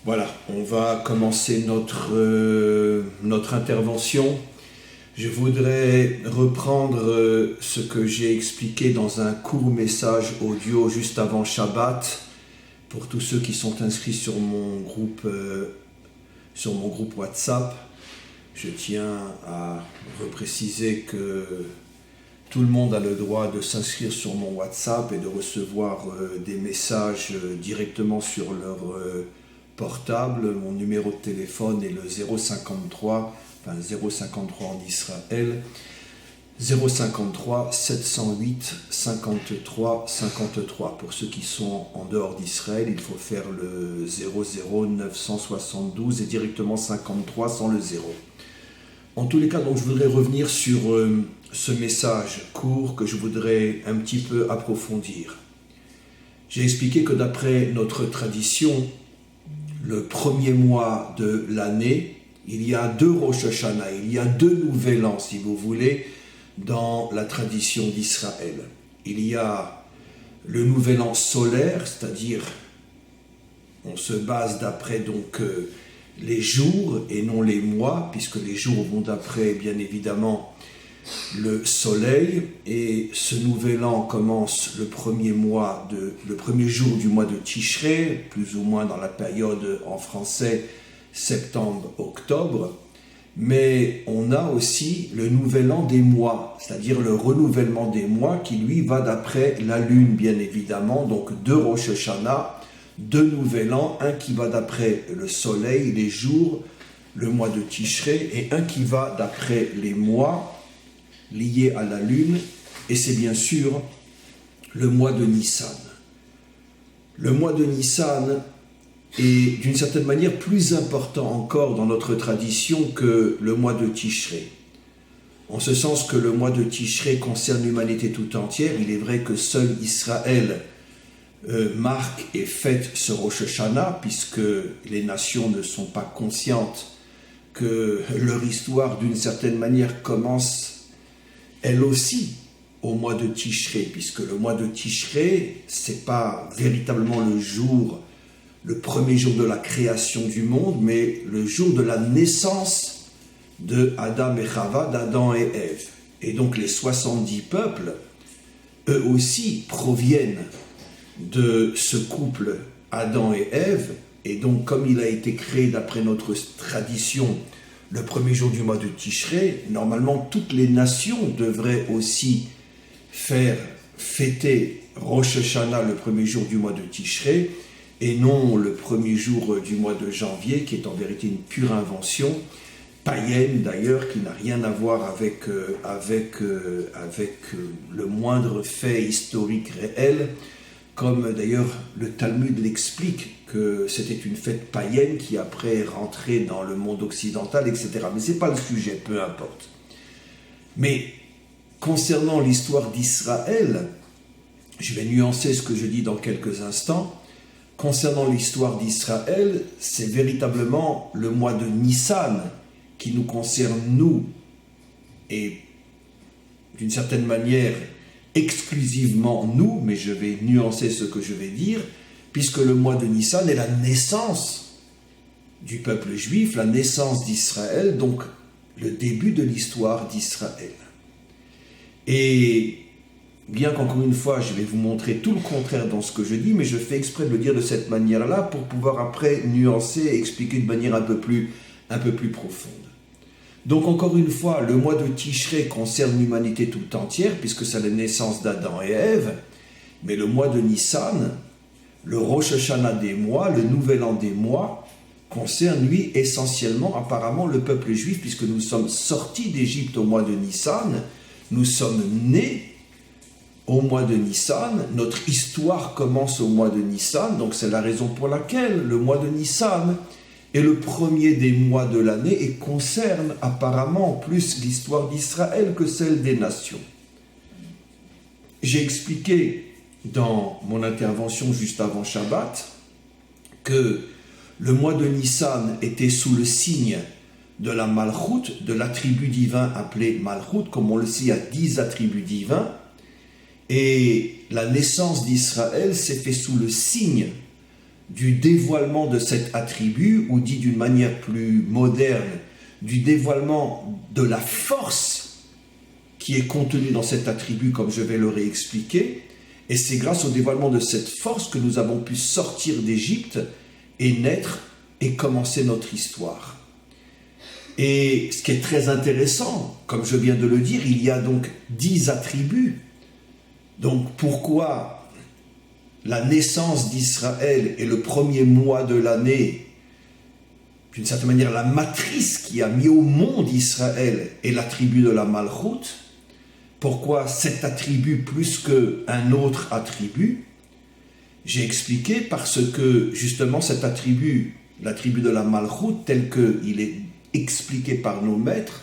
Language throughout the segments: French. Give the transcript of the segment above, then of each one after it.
Voilà, on va commencer notre intervention. Je voudrais reprendre ce que j'ai expliqué dans un court message audio juste avant Shabbat pour tous ceux qui sont inscrits sur mon groupe WhatsApp. Je tiens à repréciser que tout le monde a le droit de s'inscrire sur mon WhatsApp et de recevoir des messages directement sur leur portable. Mon numéro de téléphone est le 053 en Israël, 053 708 53 53. Pour ceux qui sont en dehors d'Israël, il faut faire le 00 972 et directement 53 sans le 0. En tous les cas, donc, je voudrais revenir sur ce message court que je voudrais un petit peu approfondir. J'ai expliqué que d'après notre tradition, le premier mois de l'année, il y a deux Rosh Hashanah, il y a deux Nouvel An, si vous voulez, dans la tradition d'Israël. Il y a le Nouvel An solaire, c'est-à-dire on se base d'après donc les jours et non les mois, puisque les jours vont d'après bien évidemment le soleil, et ce nouvel an commence le premier jour du mois de Tishré, plus ou moins dans la période en français septembre-octobre, mais on a aussi le nouvel an des mois, c'est-à-dire le renouvellement des mois qui lui va d'après la lune bien évidemment, donc deux Rosh Hashanah, deux nouvel an, un qui va d'après le soleil, les jours, le mois de Tishré, et un qui va d'après les mois liés à la lune, et c'est bien sûr le mois de Nissan. Le mois de Nissan est d'une certaine manière plus important encore dans notre tradition que le mois de Tishré. En ce sens que le mois de Tishré concerne l'humanité tout entière. Il est vrai que seul Israël marque et fête ce Rosh Hashanah, puisque les nations ne sont pas conscientes que leur histoire d'une certaine manière commence elle aussi au mois de Tishré, puisque le mois de Tishré, c'est pas véritablement le premier jour de la création du monde, mais le jour de la naissance de Adam et Chava, d'Adam et Ève. Et donc les 70 peuples, eux aussi, proviennent de ce couple Adam et Ève, et donc comme il a été créé d'après notre tradition le premier jour du mois de Tishré, normalement toutes les nations devraient aussi faire fêter Rosh Hashanah le premier jour du mois de Tishré, et non le premier jour du mois de janvier, qui est en vérité une pure invention, païenne d'ailleurs, qui n'a rien à voir avec le moindre fait historique réel, comme d'ailleurs le Talmud l'explique, que c'était une fête païenne qui après est rentrée dans le monde occidental, etc. Mais ce n'est pas le sujet, peu importe. Mais concernant l'histoire d'Israël, je vais nuancer ce que je dis dans quelques instants. Concernant l'histoire d'Israël, c'est véritablement le mois de Nissan qui nous concerne nous, et d'une certaine manière exclusivement nous, mais je vais nuancer ce que je vais dire, puisque le mois de Nissan est la naissance du peuple juif, la naissance d'Israël, donc le début de l'histoire d'Israël. Et bien qu'encore une fois, je vais vous montrer tout le contraire dans ce que je dis, mais je fais exprès de le dire de cette manière-là pour pouvoir après nuancer et expliquer de manière un peu plus profonde. Donc encore une fois, le mois de Tishré concerne l'humanité tout entière, puisque c'est la naissance d'Adam et Ève, mais le mois de Nissan, le Rosh Hashanah des mois, le nouvel an des mois, concerne lui essentiellement apparemment le peuple juif, puisque nous sommes sortis d'Égypte au mois de Nissan, nous sommes nés au mois de Nissan, notre histoire commence au mois de Nissan, donc c'est la raison pour laquelle le mois de Nissan est le premier des mois de l'année et concerne apparemment plus l'histoire d'Israël que celle des nations. J'ai expliqué dans mon intervention juste avant Shabbat que le mois de Nissan était sous le signe de la Malchut, de l'attribut divin appelé Malchut, comme on le sait, il y a 10 attributs divins, et la naissance d'Israël s'est fait sous le signe du dévoilement de cet attribut, ou dit d'une manière plus moderne, du dévoilement de la force qui est contenue dans cet attribut, comme je vais le réexpliquer. Et c'est grâce au dévoilement de cette force que nous avons pu sortir d'Égypte et naître et commencer notre histoire. Et ce qui est très intéressant, comme je viens de le dire, il y a donc 10 attributs. Donc pourquoi la naissance d'Israël est le premier mois de l'année, d'une certaine manière la matrice qui a mis au monde Israël est l'attribut de la Malchoute? Pourquoi cet attribut plus qu'un autre attribut? J'ai expliqué parce que justement cet attribut, l'attribut de la Malchoute tel qu'il est expliqué par nos maîtres,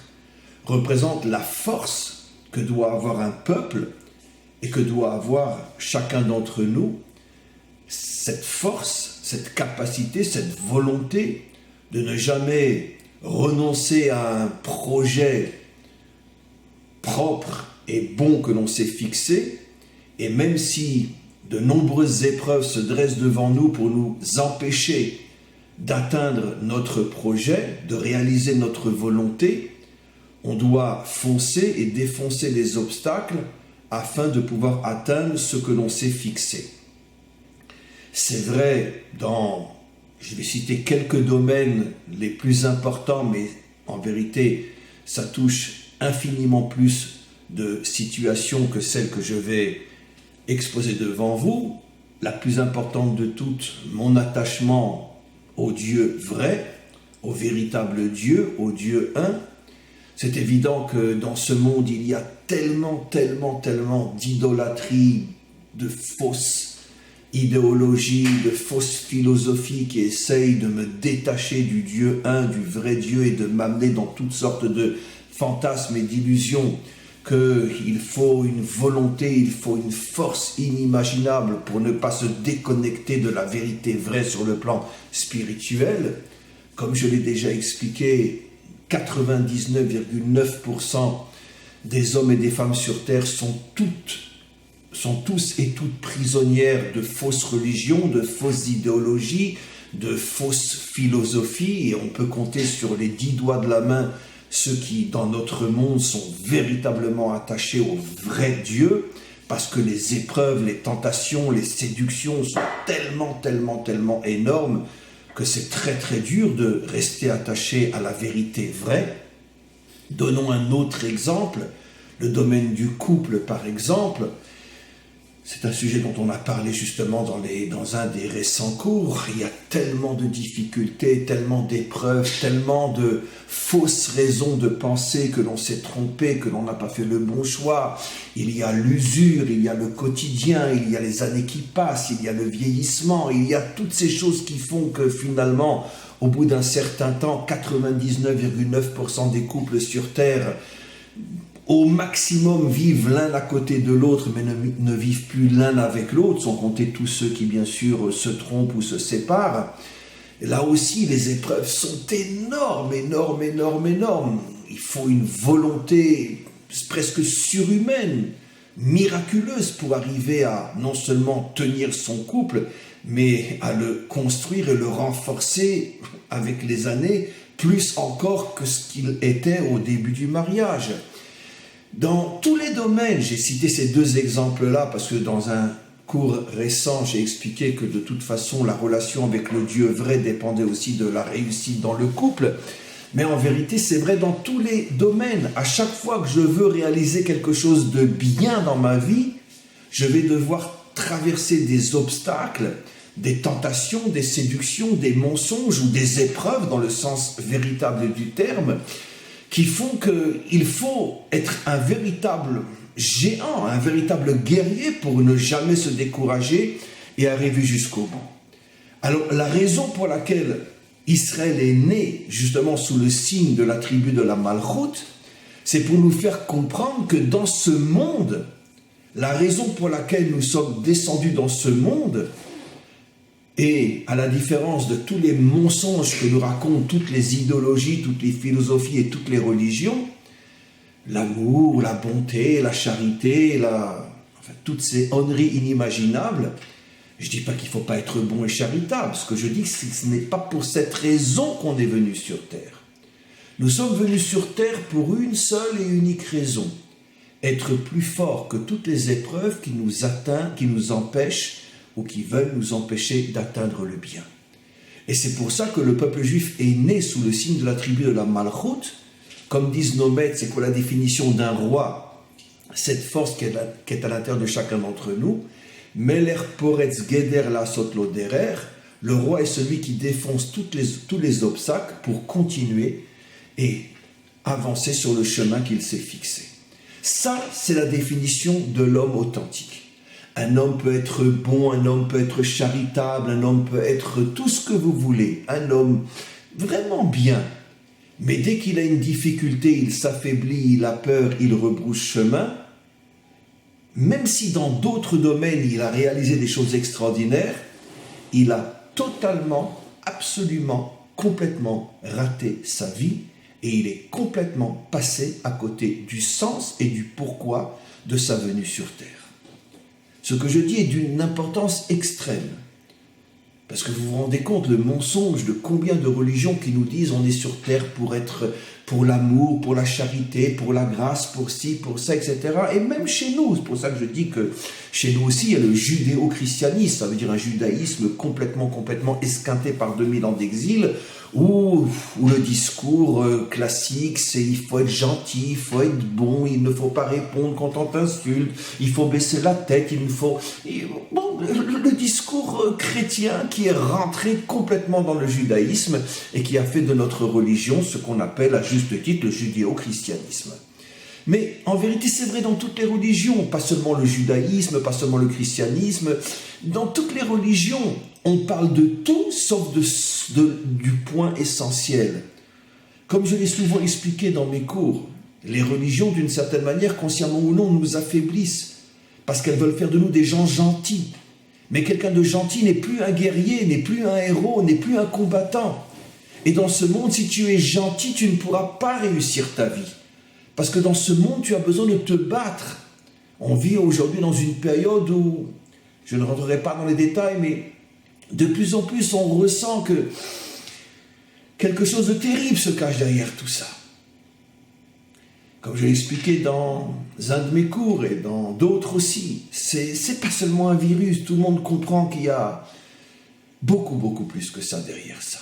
représente la force que doit avoir un peuple et que doit avoir chacun d'entre nous, cette force, cette capacité, cette volonté de ne jamais renoncer à un projet propre et bon que l'on s'est fixé, et même si de nombreuses épreuves se dressent devant nous pour nous empêcher d'atteindre notre projet, de réaliser notre volonté, on doit foncer et défoncer les obstacles afin de pouvoir atteindre ce que l'on s'est fixé. C'est vrai je vais citer quelques domaines les plus importants, mais en vérité, ça touche infiniment plus de situations que celles que je vais exposer devant vous. La plus importante de toutes, mon attachement au Dieu vrai, au véritable Dieu, au Dieu un. C'est évident que dans ce monde, il y a tellement d'idolâtrie, de fausses idéologies, de fausses philosophies qui essayent de me détacher du Dieu un, du vrai Dieu, et de m'amener dans toutes sortes de fantasmes et d'illusions, qu'il faut une volonté, il faut une force inimaginable pour ne pas se déconnecter de la vérité vraie sur le plan spirituel. Comme je l'ai déjà expliqué, 99,9% des hommes et des femmes sur terre sont tous et toutes prisonnières de fausses religions, de fausses idéologies, de fausses philosophies, et on peut compter sur les 10 doigts de la main ceux qui, dans notre monde, sont véritablement attachés au vrai Dieu, parce que les épreuves, les tentations, les séductions sont tellement énormes que c'est très dur de rester attaché à la vérité vraie. Donnons un autre exemple, le domaine du couple par exemple. C'est un sujet dont on a parlé justement dans un des récents cours. Il y a tellement de difficultés, tellement d'épreuves, tellement de fausses raisons de penser que l'on s'est trompé, que l'on n'a pas fait le bon choix. Il y a l'usure, il y a le quotidien, il y a les années qui passent, il y a le vieillissement, il y a toutes ces choses qui font que finalement, au bout d'un certain temps, 99,9% des couples sur Terre au maximum vivent l'un à côté de l'autre, mais ne vivent plus l'un avec l'autre, sans compter tous ceux qui, bien sûr, se trompent ou se séparent. Et là aussi, les épreuves sont énormes. Il faut une volonté presque surhumaine, miraculeuse, pour arriver à non seulement tenir son couple, mais à le construire et le renforcer avec les années, plus encore que ce qu'il était au début du mariage. Dans tous les domaines, j'ai cité ces deux exemples-là parce que dans un cours récent, j'ai expliqué que de toute façon, la relation avec le Dieu vrai dépendait aussi de la réussite dans le couple. Mais en vérité, c'est vrai dans tous les domaines. À chaque fois que je veux réaliser quelque chose de bien dans ma vie, je vais devoir traverser des obstacles, des tentations, des séductions, des mensonges ou des épreuves dans le sens véritable du terme, qui font qu'il faut être un véritable géant, un véritable guerrier pour ne jamais se décourager et arriver jusqu'au bout. Alors, la raison pour laquelle Israël est né justement sous le signe de la tribu de la Malchoute, c'est pour nous faire comprendre que dans ce monde, la raison pour laquelle nous sommes descendus dans ce monde, et à la différence de tous les mensonges que nous racontent toutes les idéologies, toutes les philosophies et toutes les religions, l'amour, la bonté, la charité, toutes ces honneries inimaginables, Je ne dis pas qu'il ne faut pas être bon et charitable. Ce que je dis, c'est que ce n'est pas pour cette raison qu'on est venu sur terre. Nous sommes venus sur terre pour une seule et unique raison. Être plus fort que toutes les épreuves qui nous atteignent, qui nous empêchent ou qui veulent nous empêcher d'atteindre le bien. Et c'est pour ça que le peuple juif est né sous le signe de la tribu de la Malchut. Comme disent nos maîtres, c'est quoi la définition d'un roi? Cette force qui est à l'intérieur de chacun d'entre nous. Meler poretz geder la sotlo derer. Le roi est celui qui défonce tous les obstacles pour continuer et avancer sur le chemin qu'il s'est fixé. Ça, c'est la définition de l'homme authentique. Un homme peut être bon, un homme peut être charitable, un homme peut être tout ce que vous voulez, un homme vraiment bien. Mais dès qu'il a une difficulté, il s'affaiblit, il a peur, il rebrousse chemin. Même si dans d'autres domaines, il a réalisé des choses extraordinaires, il a totalement, absolument, complètement raté sa vie et il est complètement passé à côté du sens et du pourquoi de sa venue sur terre. Ce que je dis est d'une importance extrême. Parce que vous vous rendez compte, le mensonge de combien de religions qui nous disent on est sur terre pour être pour l'amour, pour la charité, pour la grâce, pour ci, pour ça, etc. Et même chez nous, c'est pour ça que je dis que chez nous aussi, il y a le judéo-christianisme, ça veut dire un judaïsme complètement esquinté par 2000 ans d'exil, où le discours classique, c'est il faut être gentil, il faut être bon, il ne faut pas répondre quand on t'insulte, il faut baisser la tête, le discours chrétien qui est rentré complètement dans le judaïsme et qui a fait de notre religion ce qu'on appelle à juste titre le judéo-christianisme. Mais en vérité, c'est vrai dans toutes les religions, pas seulement le judaïsme, pas seulement le christianisme. Dans toutes les religions, on parle de tout sauf du point essentiel. Comme je l'ai souvent expliqué dans mes cours, les religions, d'une certaine manière, consciemment ou non, nous affaiblissent parce qu'elles veulent faire de nous des gens gentils. Mais quelqu'un de gentil n'est plus un guerrier, n'est plus un héros, n'est plus un combattant. Et dans ce monde, si tu es gentil, tu ne pourras pas réussir ta vie. Parce que dans ce monde, tu as besoin de te battre. On vit aujourd'hui dans une période où, je ne rentrerai pas dans les détails, mais de plus en plus, on ressent que quelque chose de terrible se cache derrière tout ça. Comme je l'ai expliqué dans un de mes cours et dans d'autres aussi, c'est pas seulement un virus. Tout le monde comprend qu'il y a beaucoup plus que ça derrière ça.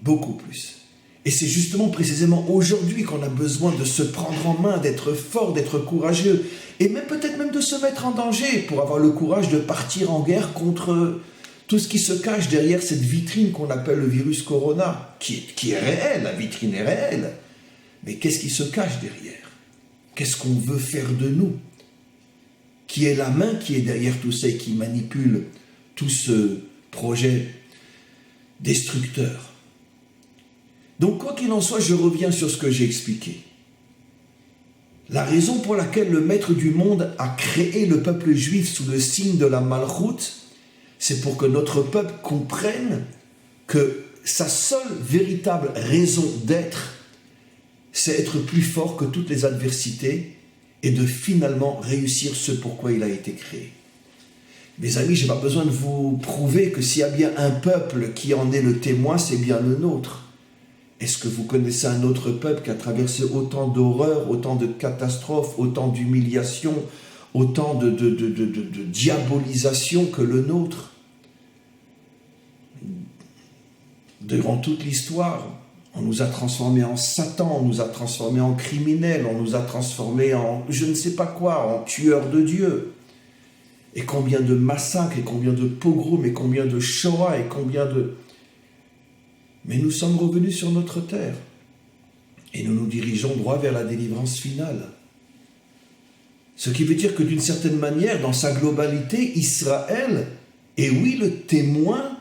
Beaucoup plus. Et c'est justement précisément aujourd'hui qu'on a besoin de se prendre en main, d'être fort, d'être courageux, et même peut-être même de se mettre en danger pour avoir le courage de partir en guerre contre tout ce qui se cache derrière cette vitrine qu'on appelle le virus Corona, qui est réel, la vitrine est réelle. Mais qu'est-ce qui se cache derrière? Qu'est-ce qu'on veut faire de nous? Qui est la main qui est derrière tout ça et qui manipule tout ce projet destructeur? Donc, quoi qu'il en soit, je reviens sur ce que j'ai expliqué. La raison pour laquelle le maître du monde a créé le peuple juif sous le signe de la Malchut, c'est pour que notre peuple comprenne que sa seule véritable raison d'être, c'est être plus fort que toutes les adversités et de finalement réussir ce pourquoi il a été créé. Mes amis, je n'ai pas besoin de vous prouver que s'il y a bien un peuple qui en est le témoin, c'est bien le nôtre. Est-ce que vous connaissez un autre peuple qui a traversé autant d'horreurs, autant de catastrophes, autant d'humiliations, autant de diabolisation que le nôtre? Durant toute l'histoire, on nous a transformés en Satan, on nous a transformés en criminels, on nous a transformés en je ne sais pas quoi, en tueurs de Dieu. Et combien de massacres, et combien de pogroms, et combien de Shoah, et combien de... Mais nous sommes revenus sur notre terre et nous nous dirigeons droit vers la délivrance finale. Ce qui veut dire que d'une certaine manière, dans sa globalité, Israël est oui le témoin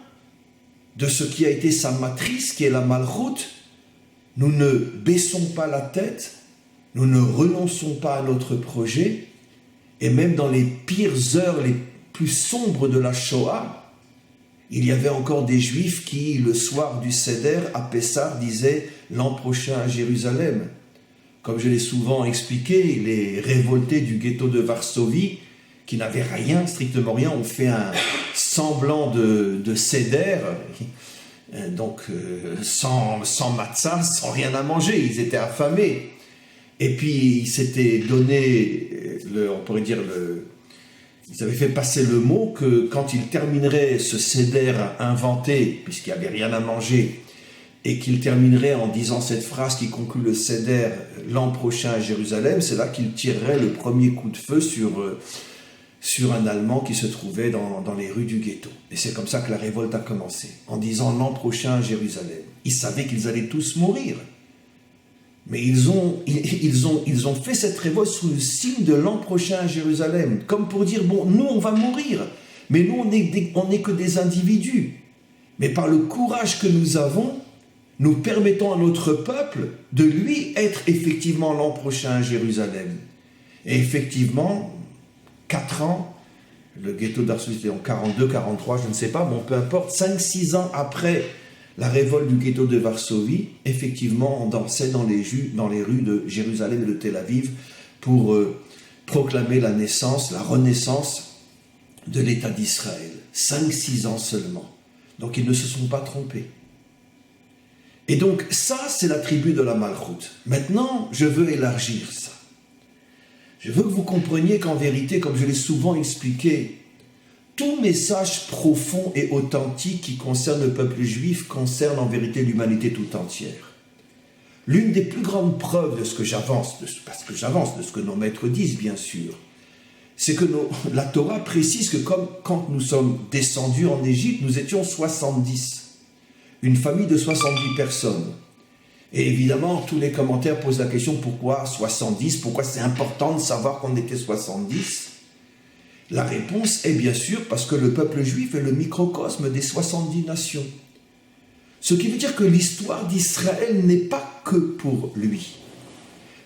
de ce qui a été sa matrice, qui est la Malchut. Nous ne baissons pas la tête, nous ne renonçons pas à notre projet, et même dans les pires heures, les plus sombres de la Shoah, il y avait encore des Juifs qui, le soir du Seder, à Pessah, disaient « l'an prochain à Jérusalem ». Comme je l'ai souvent expliqué, les révoltés du ghetto de Varsovie, qui n'avaient rien, strictement rien, ont fait un semblant de seder, donc sans matzah, sans rien à manger, ils étaient affamés. Et puis ils s'étaient donné, on pourrait dire, ils avaient fait passer le mot que quand ils termineraient ce seder inventé, puisqu'il n'y avait rien à manger, et qu'ils termineraient en disant cette phrase qui conclut le seder l'an prochain à Jérusalem, c'est là qu'ils tireraient le premier coup de feu sur un Allemand qui se trouvait dans les rues du ghetto. Et c'est comme ça que la révolte a commencé, en disant l'an prochain à Jérusalem. Ils savaient qu'ils allaient tous mourir. Mais ils ont fait cette révolte sous le signe de l'an prochain à Jérusalem, comme pour dire, bon, nous on va mourir, mais nous on n'est que des individus. Mais par le courage que nous avons, nous permettons à notre peuple de lui être effectivement l'an prochain à Jérusalem. Et effectivement, 4 ans, le ghetto d'Varsovie était en 42, 43, je ne sais pas, bon, peu importe, 5-6 ans après la révolte du ghetto de Varsovie, effectivement, on dansait dans les rues de Jérusalem et de Tel Aviv pour proclamer la renaissance de l'État d'Israël. 5-6 ans seulement. Donc ils ne se sont pas trompés. Et donc ça, c'est la tribu de la Malchoute. Maintenant, je veux élargir ça. Je veux que vous compreniez qu'en vérité, comme je l'ai souvent expliqué, tout message profond et authentique qui concerne le peuple juif concerne en vérité l'humanité tout entière. L'une des plus grandes preuves de ce que j'avance, de ce que nos maîtres disent bien sûr, c'est que la Torah précise que comme quand nous sommes descendus en Égypte, nous étions 70. Une famille de 70 personnes. Et évidemment, tous les commentaires posent la question, pourquoi 70 ? Pourquoi c'est important de savoir qu'on était 70 ? La réponse est bien sûr parce que le peuple juif est le microcosme des 70 nations. Ce qui veut dire que l'histoire d'Israël n'est pas que pour lui.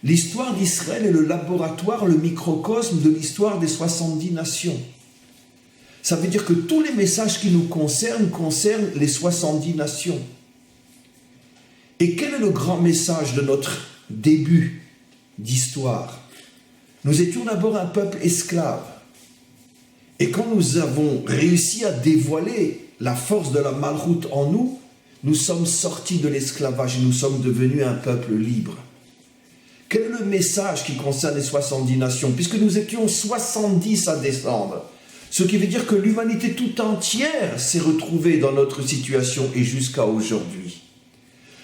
L'histoire d'Israël est le laboratoire, le microcosme de l'histoire des 70 nations. Ça veut dire que tous les messages qui nous concernent les 70 nations. Et quel est le grand message de notre début d'histoire ? Nous étions d'abord un peuple esclave. Et quand nous avons réussi à dévoiler la force de la Malchoute en nous, nous sommes sortis de l'esclavage et nous sommes devenus un peuple libre. Quel est le message qui concerne les 70 nations ? Puisque nous étions 70 à descendre. Ce qui veut dire que l'humanité tout entière s'est retrouvée dans notre situation et jusqu'à aujourd'hui.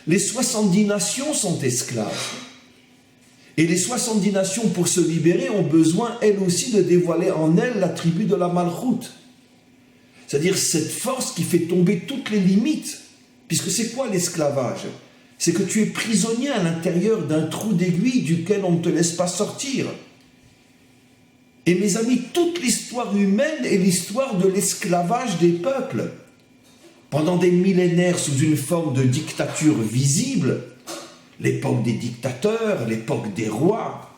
Les 70 nations sont esclaves. Et les 70 nations, pour se libérer, ont besoin, elles aussi, de dévoiler en elles la tribu de la Malchoute. C'est-à-dire cette force qui fait tomber toutes les limites. Puisque c'est quoi l'esclavage ? C'est que tu es prisonnier à l'intérieur d'un trou d'aiguille duquel on ne te laisse pas sortir. Et mes amis, toute l'histoire humaine est l'histoire de l'esclavage des peuples. Pendant des millénaires, sous une forme de dictature visible, l'époque des dictateurs, l'époque des rois.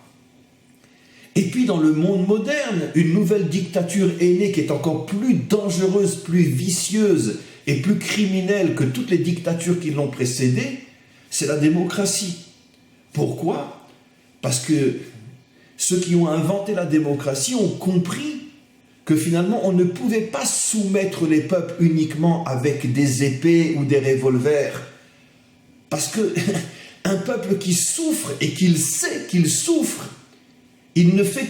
Et puis dans le monde moderne, une nouvelle dictature est née qui est encore plus dangereuse, plus vicieuse et plus criminelle que toutes les dictatures qui l'ont précédée, c'est la démocratie. Pourquoi ? Parce que ceux qui ont inventé la démocratie ont compris que finalement on ne pouvait pas soumettre les peuples uniquement avec des épées ou des revolvers. Parce que un peuple qui souffre et qu'il sait qu'il souffre, il ne fait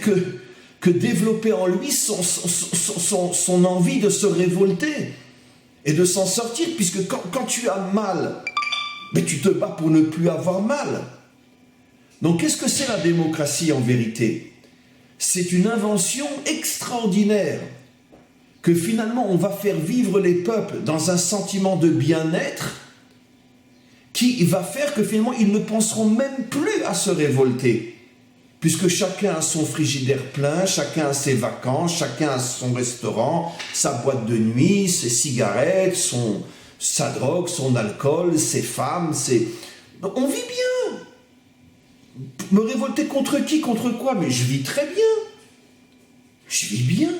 que développer en lui son envie de se révolter et de s'en sortir, puisque quand tu as mal, mais tu te bats pour ne plus avoir mal. Donc qu'est-ce que c'est la démocratie en vérité ? C'est une invention extraordinaire que finalement on va faire vivre les peuples dans un sentiment de bien-être qui va faire que finalement ils ne penseront même plus à se révolter, puisque chacun a son frigidaire plein, chacun a ses vacances, chacun a son restaurant, sa boîte de nuit, ses cigarettes, sa drogue, son alcool, ses femmes, Donc, on vit bien. Me révolter contre qui, contre quoi ? Mais je vis très bien. Je vis bien.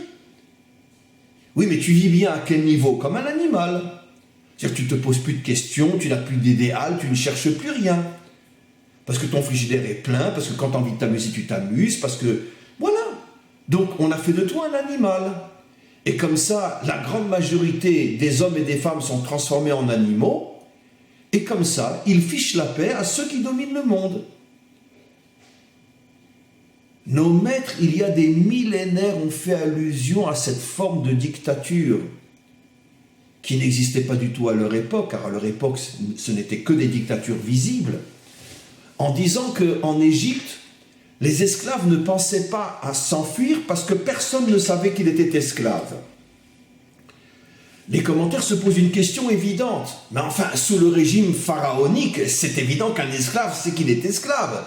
Oui, mais tu vis bien à quel niveau ? Comme un animal. C'est-à-dire que tu ne te poses plus de questions, tu n'as plus d'idéal, tu ne cherches plus rien. Parce que ton frigidaire est plein, parce que quand tu as envie de t'amuser, tu t'amuses, parce que... Voilà. Donc, on a fait de toi un animal. Et comme ça, la grande majorité des hommes et des femmes sont transformés en animaux. Et comme ça, ils fichent la paix à ceux qui dominent le monde. Nos maîtres, il y a des millénaires, ont fait allusion à cette forme de dictature qui n'existait pas du tout à leur époque, car à leur époque, ce n'était que des dictatures visibles, en disant qu'en Égypte, les esclaves ne pensaient pas à s'enfuir parce que personne ne savait qu'il était esclave. Les commentaires se posent une question évidente. Mais enfin, sous le régime pharaonique, c'est évident qu'un esclave, c'est qu'il est esclave.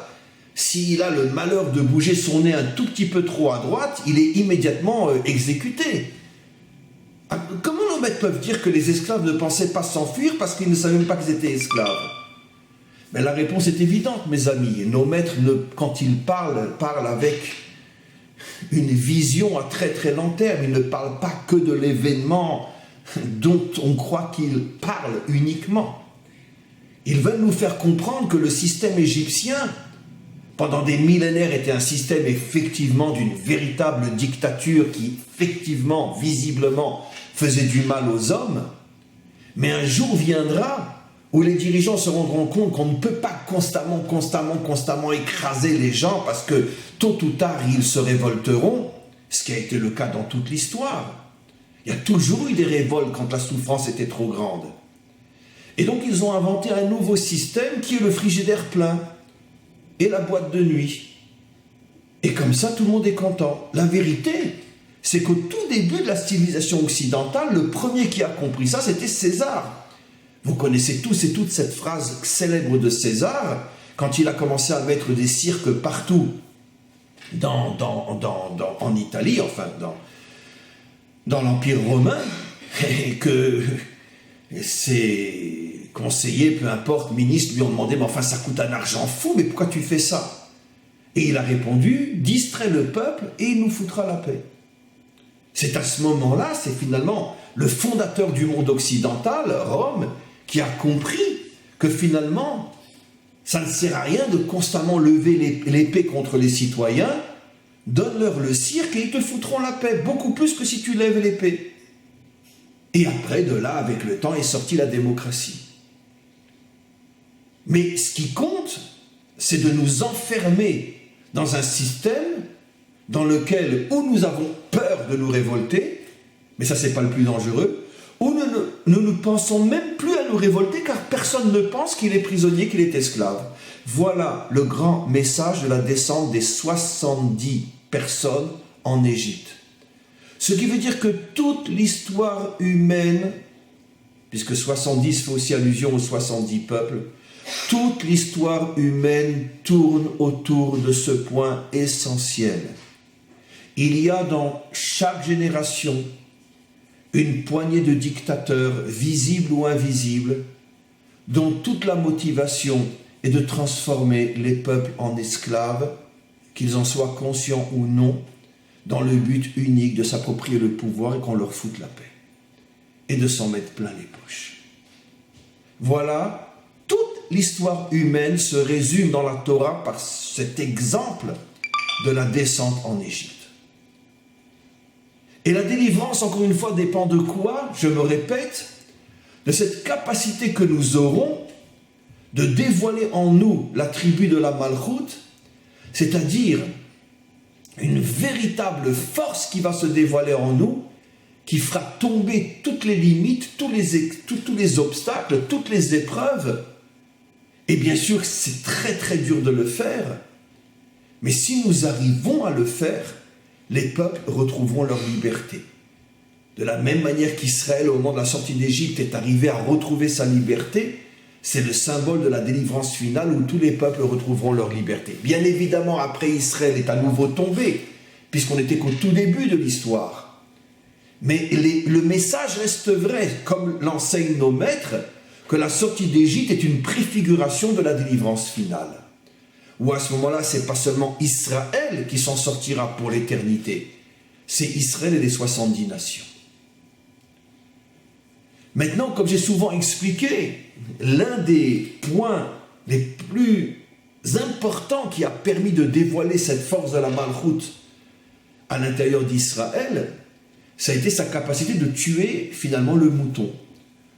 S'il a le malheur de bouger son nez un tout petit peu trop à droite, il est immédiatement exécuté. Comment nos maîtres peuvent dire que les esclaves ne pensaient pas s'enfuir parce qu'ils ne savaient même pas qu'ils étaient esclaves? Mais la réponse est évidente, mes amis. Nos maîtres, quand ils parlent avec une vision à très très long terme. Ils ne parlent pas que de l'événement dont on croit qu'ils parlent uniquement. Ils veulent nous faire comprendre que le système égyptien, pendant des millénaires, était un système effectivement d'une véritable dictature qui effectivement, visiblement, faisait du mal aux hommes. Mais un jour viendra où les dirigeants se rendront compte qu'on ne peut pas constamment écraser les gens parce que tôt ou tard ils se révolteront, ce qui a été le cas dans toute l'histoire. Il y a toujours eu des révoltes quand la souffrance était trop grande. Et donc ils ont inventé un nouveau système qui est le frigidaire plein et la boîte de nuit. Et comme ça tout le monde est content. La vérité, c'est qu'au tout début de la civilisation occidentale, le premier qui a compris ça, c'était César. Vous connaissez tous et toutes cette phrase célèbre de César, quand il a commencé à mettre des cirques partout en Italie, enfin dans l'Empire romain, et que ses conseillers, peu importe, ministres, lui ont demandé « Mais enfin, ça coûte un argent fou, mais pourquoi tu fais ça ?» Et il a répondu « Distrait le peuple et il nous foutra la paix. » C'est à ce moment-là, c'est finalement le fondateur du monde occidental, Rome, qui a compris que finalement, ça ne sert à rien de constamment lever l'épée contre les citoyens. Donne-leur le cirque et ils te foutront la paix, beaucoup plus que si tu lèves l'épée. Et après, de là, avec le temps, est sortie la démocratie. Mais ce qui compte, c'est de nous enfermer dans un système dans lequel, où nous avons peur de nous révolter, mais ça, c'est pas le plus dangereux, où nous ne pensons même plus à nous révolter car personne ne pense qu'il est prisonnier, qu'il est esclave. Voilà le grand message de la descente des 70 personnes en Égypte. Ce qui veut dire que toute l'histoire humaine, puisque 70 fait aussi allusion aux 70 peuples, toute l'histoire humaine tourne autour de ce point essentiel. Il y a dans chaque génération une poignée de dictateurs, visibles ou invisibles, dont toute la motivation est de transformer les peuples en esclaves, qu'ils en soient conscients ou non, dans le but unique de s'approprier le pouvoir et qu'on leur foute la paix, et de s'en mettre plein les poches. Voilà, toute l'histoire humaine se résume dans la Torah par cet exemple de la descente en Égypte. Et la délivrance, encore une fois, dépend de quoi? Je me répète, de cette capacité que nous aurons de dévoiler en nous l'attribut de la Malchoute, c'est-à-dire une véritable force qui va se dévoiler en nous, qui fera tomber toutes les limites, tous les obstacles, toutes les épreuves. Et bien sûr, c'est très très dur de le faire, mais si nous arrivons à le faire, les peuples retrouveront leur liberté. De la même manière qu'Israël, au moment de la sortie d'Égypte, est arrivé à retrouver sa liberté, c'est le symbole de la délivrance finale où tous les peuples retrouveront leur liberté. Bien évidemment, après, Israël est à nouveau tombé, puisqu'on n'était qu'au tout début de l'histoire. Mais le message reste vrai, comme l'enseignent nos maîtres, que la sortie d'Égypte est une préfiguration de la délivrance finale. Où à ce moment-là, ce n'est pas seulement Israël qui s'en sortira pour l'éternité, c'est Israël et les 70 nations. Maintenant, comme j'ai souvent expliqué, l'un des points les plus importants qui a permis de dévoiler cette force de la Malchoute à l'intérieur d'Israël, ça a été sa capacité de tuer finalement le mouton.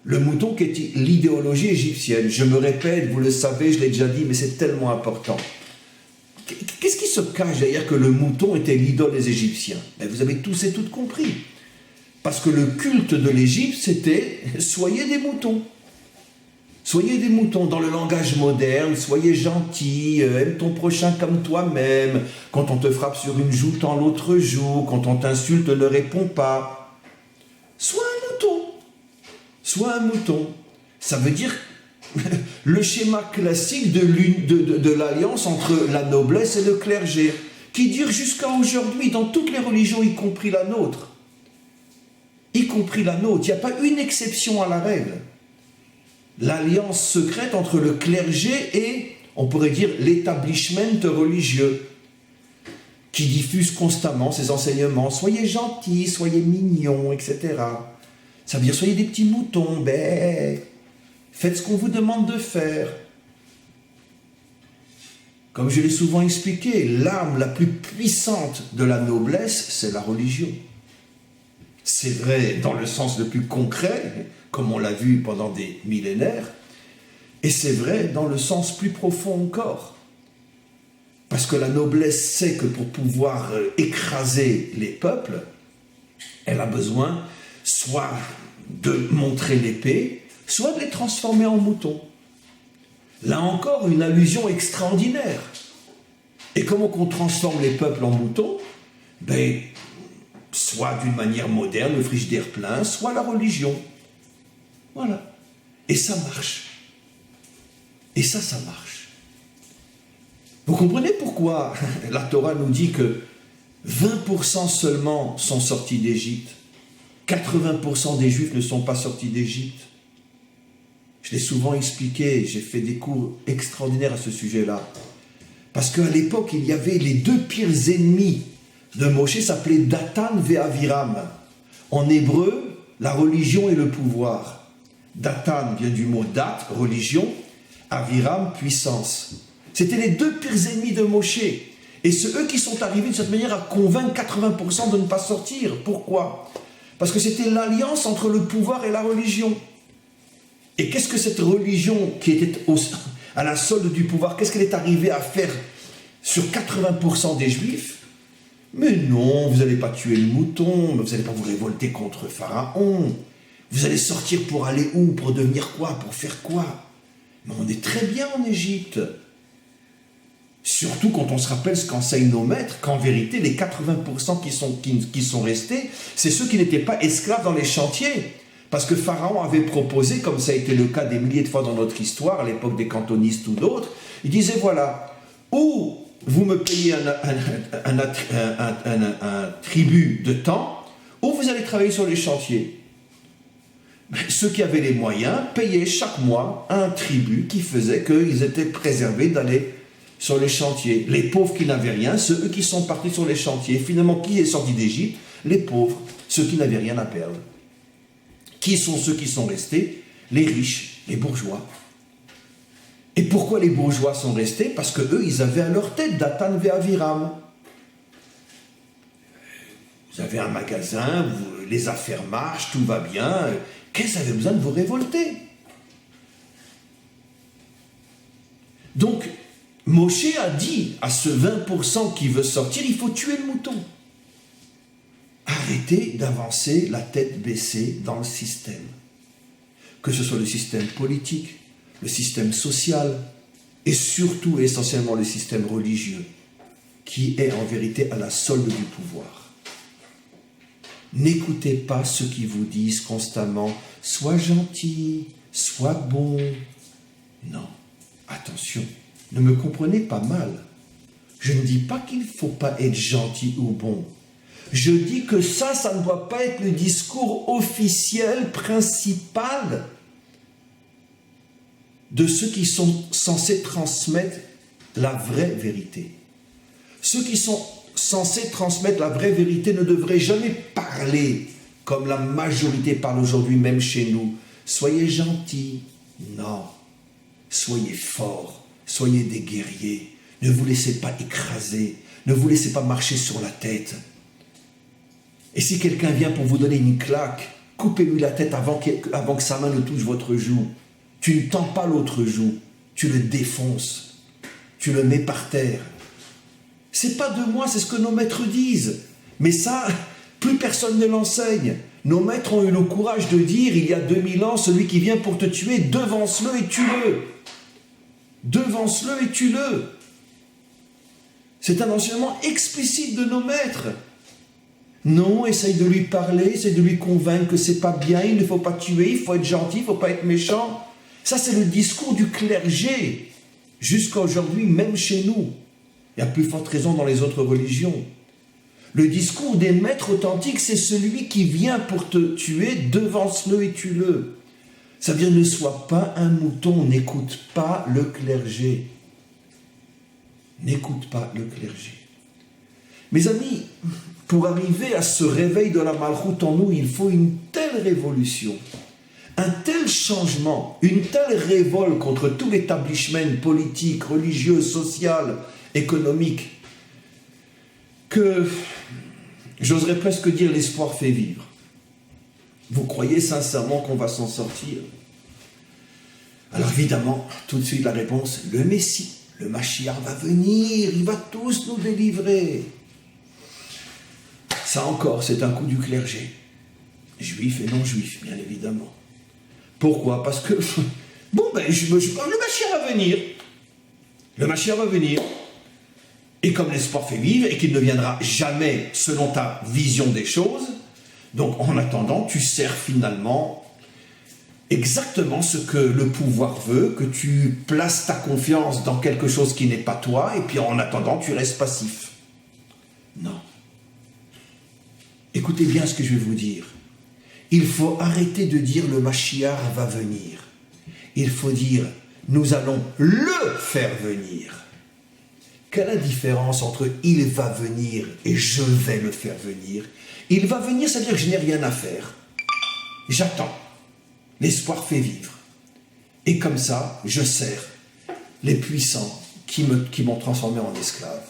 Le mouton qui est l'idéologie égyptienne. Je me répète, vous le savez, je l'ai déjà dit, mais c'est tellement important. Qu'est-ce qui se cache derrière que le mouton était l'idole des Égyptiens? Ben, vous avez tous et toutes compris. Parce que le culte de l'Égypte, c'était « soyez des moutons ». Soyez des moutons dans le langage moderne, soyez gentils, aime ton prochain comme toi-même. Quand on te frappe sur une joue, tends l'autre joue. Quand on t'insulte, ne réponds pas. Sois un mouton. Sois un mouton. Ça veut dire le schéma classique de l'alliance entre la noblesse et le clergé, qui dure jusqu'à aujourd'hui dans toutes les religions, y compris la nôtre. Y compris la nôtre. Il n'y a pas une exception à la règle. L'alliance secrète entre le clergé et, on pourrait dire, l'établissement religieux, qui diffuse constamment ses enseignements. Soyez gentils, soyez mignons, etc. Ça veut dire, soyez des petits moutons, ben, faites ce qu'on vous demande de faire. Comme je l'ai souvent expliqué, l'arme la plus puissante de la noblesse, c'est la religion. C'est vrai dans le sens le plus concret, comme on l'a vu pendant des millénaires, et c'est vrai dans le sens plus profond encore. Parce que la noblesse sait que pour pouvoir écraser les peuples, elle a besoin soit de montrer l'épée, soit de les transformer en moutons. Là encore, une allusion extraordinaire. Et comment qu'on transforme les peuples en moutons? Ben, soit d'une manière moderne, le frigidaire plein, soit la religion. Voilà. Et ça marche. Et ça marche. Vous comprenez pourquoi la Torah nous dit que 20% seulement sont sortis d'Égypte, 80% des Juifs ne sont pas sortis d'Égypte? Je l'ai souvent expliqué, j'ai fait des cours extraordinaires à ce sujet-là. Parce qu'à l'époque, il y avait les deux pires ennemis de Moshe, s'appelaient Dathan et Aviram. En hébreu, la religion et le pouvoir. Dathan vient du mot dat, religion, Aviram, puissance. C'était les deux pires ennemis de Moshe. Et c'est eux qui sont arrivés de cette manière à convaincre 80% de ne pas sortir. Pourquoi? Parce que c'était l'alliance entre le pouvoir et la religion. Et qu'est-ce que cette religion qui était à la solde du pouvoir, qu'est-ce qu'elle est arrivée à faire sur 80% des Juifs? Mais non, vous n'allez pas tuer le mouton, vous n'allez pas vous révolter contre Pharaon. Vous allez sortir pour aller où? Pour devenir quoi? Pour faire quoi? Mais on est très bien en Égypte. Surtout quand on se rappelle ce qu'enseignent nos maîtres, qu'en vérité, les 80% qui sont restés, c'est ceux qui n'étaient pas esclaves dans les chantiers. Parce que Pharaon avait proposé, comme ça a été le cas des milliers de fois dans notre histoire, à l'époque des cantonistes ou d'autres, il disait voilà, ou vous me payez un tribut de temps, ou vous allez travailler sur les chantiers. Ceux qui avaient les moyens payaient chaque mois un tribut qui faisait qu'ils étaient préservés d'aller sur les chantiers. Les pauvres qui n'avaient rien, ceux qui sont partis sur les chantiers. Finalement, qui est sorti d'Égypte? Les pauvres, ceux qui n'avaient rien à perdre. Qui sont ceux qui sont restés? Les riches, les bourgeois. Et pourquoi les bourgeois sont restés? Parce qu'eux, ils avaient à leur tête Dathan et Aviram. Vous avez un magasin, les affaires marchent, tout va bien. Qu'est-ce que vous avez besoin de vous révolter? Donc, Moshe a dit à ce 20% qui veut sortir, il faut tuer le mouton. Arrêtez d'avancer la tête baissée dans le système. Que ce soit le système politique, le système social, et surtout et essentiellement le système religieux, qui est en vérité à la solde du pouvoir. N'écoutez pas ceux qui vous disent constamment « sois gentil, sois bon ». Non, attention, ne me comprenez pas mal. Je ne dis pas qu'il ne faut pas être gentil ou bon. Je dis que ça ne doit pas être le discours officiel, principal de ceux qui sont censés transmettre la vraie vérité. Ceux qui sont censés transmettre la vraie vérité ne devraient jamais parler comme la majorité parle aujourd'hui, même chez nous. Soyez gentils. Non. Soyez forts. Soyez des guerriers. Ne vous laissez pas écraser. Ne vous laissez pas marcher sur la tête. Et si quelqu'un vient pour vous donner une claque, coupez-lui la tête avant que sa main ne touche votre joue. Tu ne tends pas l'autre joue, tu le défonces, tu le mets par terre. C'est pas de moi, c'est ce que nos maîtres disent. Mais ça, plus personne ne l'enseigne. Nos maîtres ont eu le courage de dire, il y a 2000 ans, celui qui vient pour te tuer, devance-le et tue-le. Devance-le et tue-le. C'est un enseignement explicite de nos maîtres. Non, essaye de lui parler, essaye de lui convaincre que c'est pas bien, il ne faut pas tuer, il faut être gentil, il ne faut pas être méchant. Ça, c'est le discours du clergé, jusqu'à aujourd'hui, même chez nous. Il y a plus forte raison dans les autres religions. Le discours des maîtres authentiques, c'est celui qui vient pour te tuer, devance-le et tue-le. Ça veut dire ne sois pas un mouton, n'écoute pas le clergé. N'écoute pas le clergé. Mes amis, pour arriver à ce réveil de la malchoute en nous, il faut une telle révolution, un tel changement, une telle révolte contre tout l'établissement politique, religieux, social, économique, que j'oserais presque dire l'espoir fait vivre. Vous croyez sincèrement qu'on va s'en sortir? Alors évidemment, tout de suite la réponse, le Messie, le Mashiach va venir, il va tous nous délivrer. Ça encore, c'est un coup du clergé, juif et non juif, bien évidemment. Pourquoi? Parce que, le Mashiach va venir. Le Mashiach va venir. Et comme l'espoir fait vivre, et qu'il ne viendra jamais selon ta vision des choses, donc en attendant, tu sers finalement exactement ce que le pouvoir veut, que tu places ta confiance dans quelque chose qui n'est pas toi, et puis en attendant, tu restes passif. Non. Écoutez bien ce que je vais vous dire. Il faut arrêter de dire le Mashiach va venir. Il faut dire nous allons le faire venir. Quelle est la différence entre il va venir et je vais le faire venir? Il va venir, ça veut dire que je n'ai rien à faire. J'attends. L'espoir fait vivre. Et comme ça, je sers les puissants qui m'ont transformé en esclave.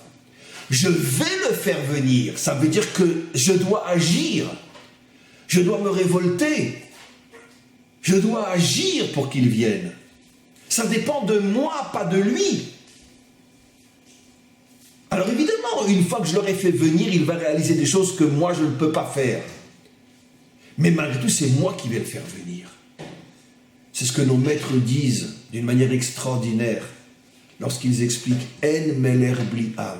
Je vais le faire venir. Ça veut dire que je dois agir. Je dois me révolter. Je dois agir pour qu'il vienne. Ça dépend de moi, pas de lui. Alors évidemment, une fois que je l'aurai fait venir, il va réaliser des choses que moi, je ne peux pas faire. Mais malgré tout, c'est moi qui vais le faire venir. C'est ce que nos maîtres disent d'une manière extraordinaire lorsqu'ils expliquent « En meler bli am ».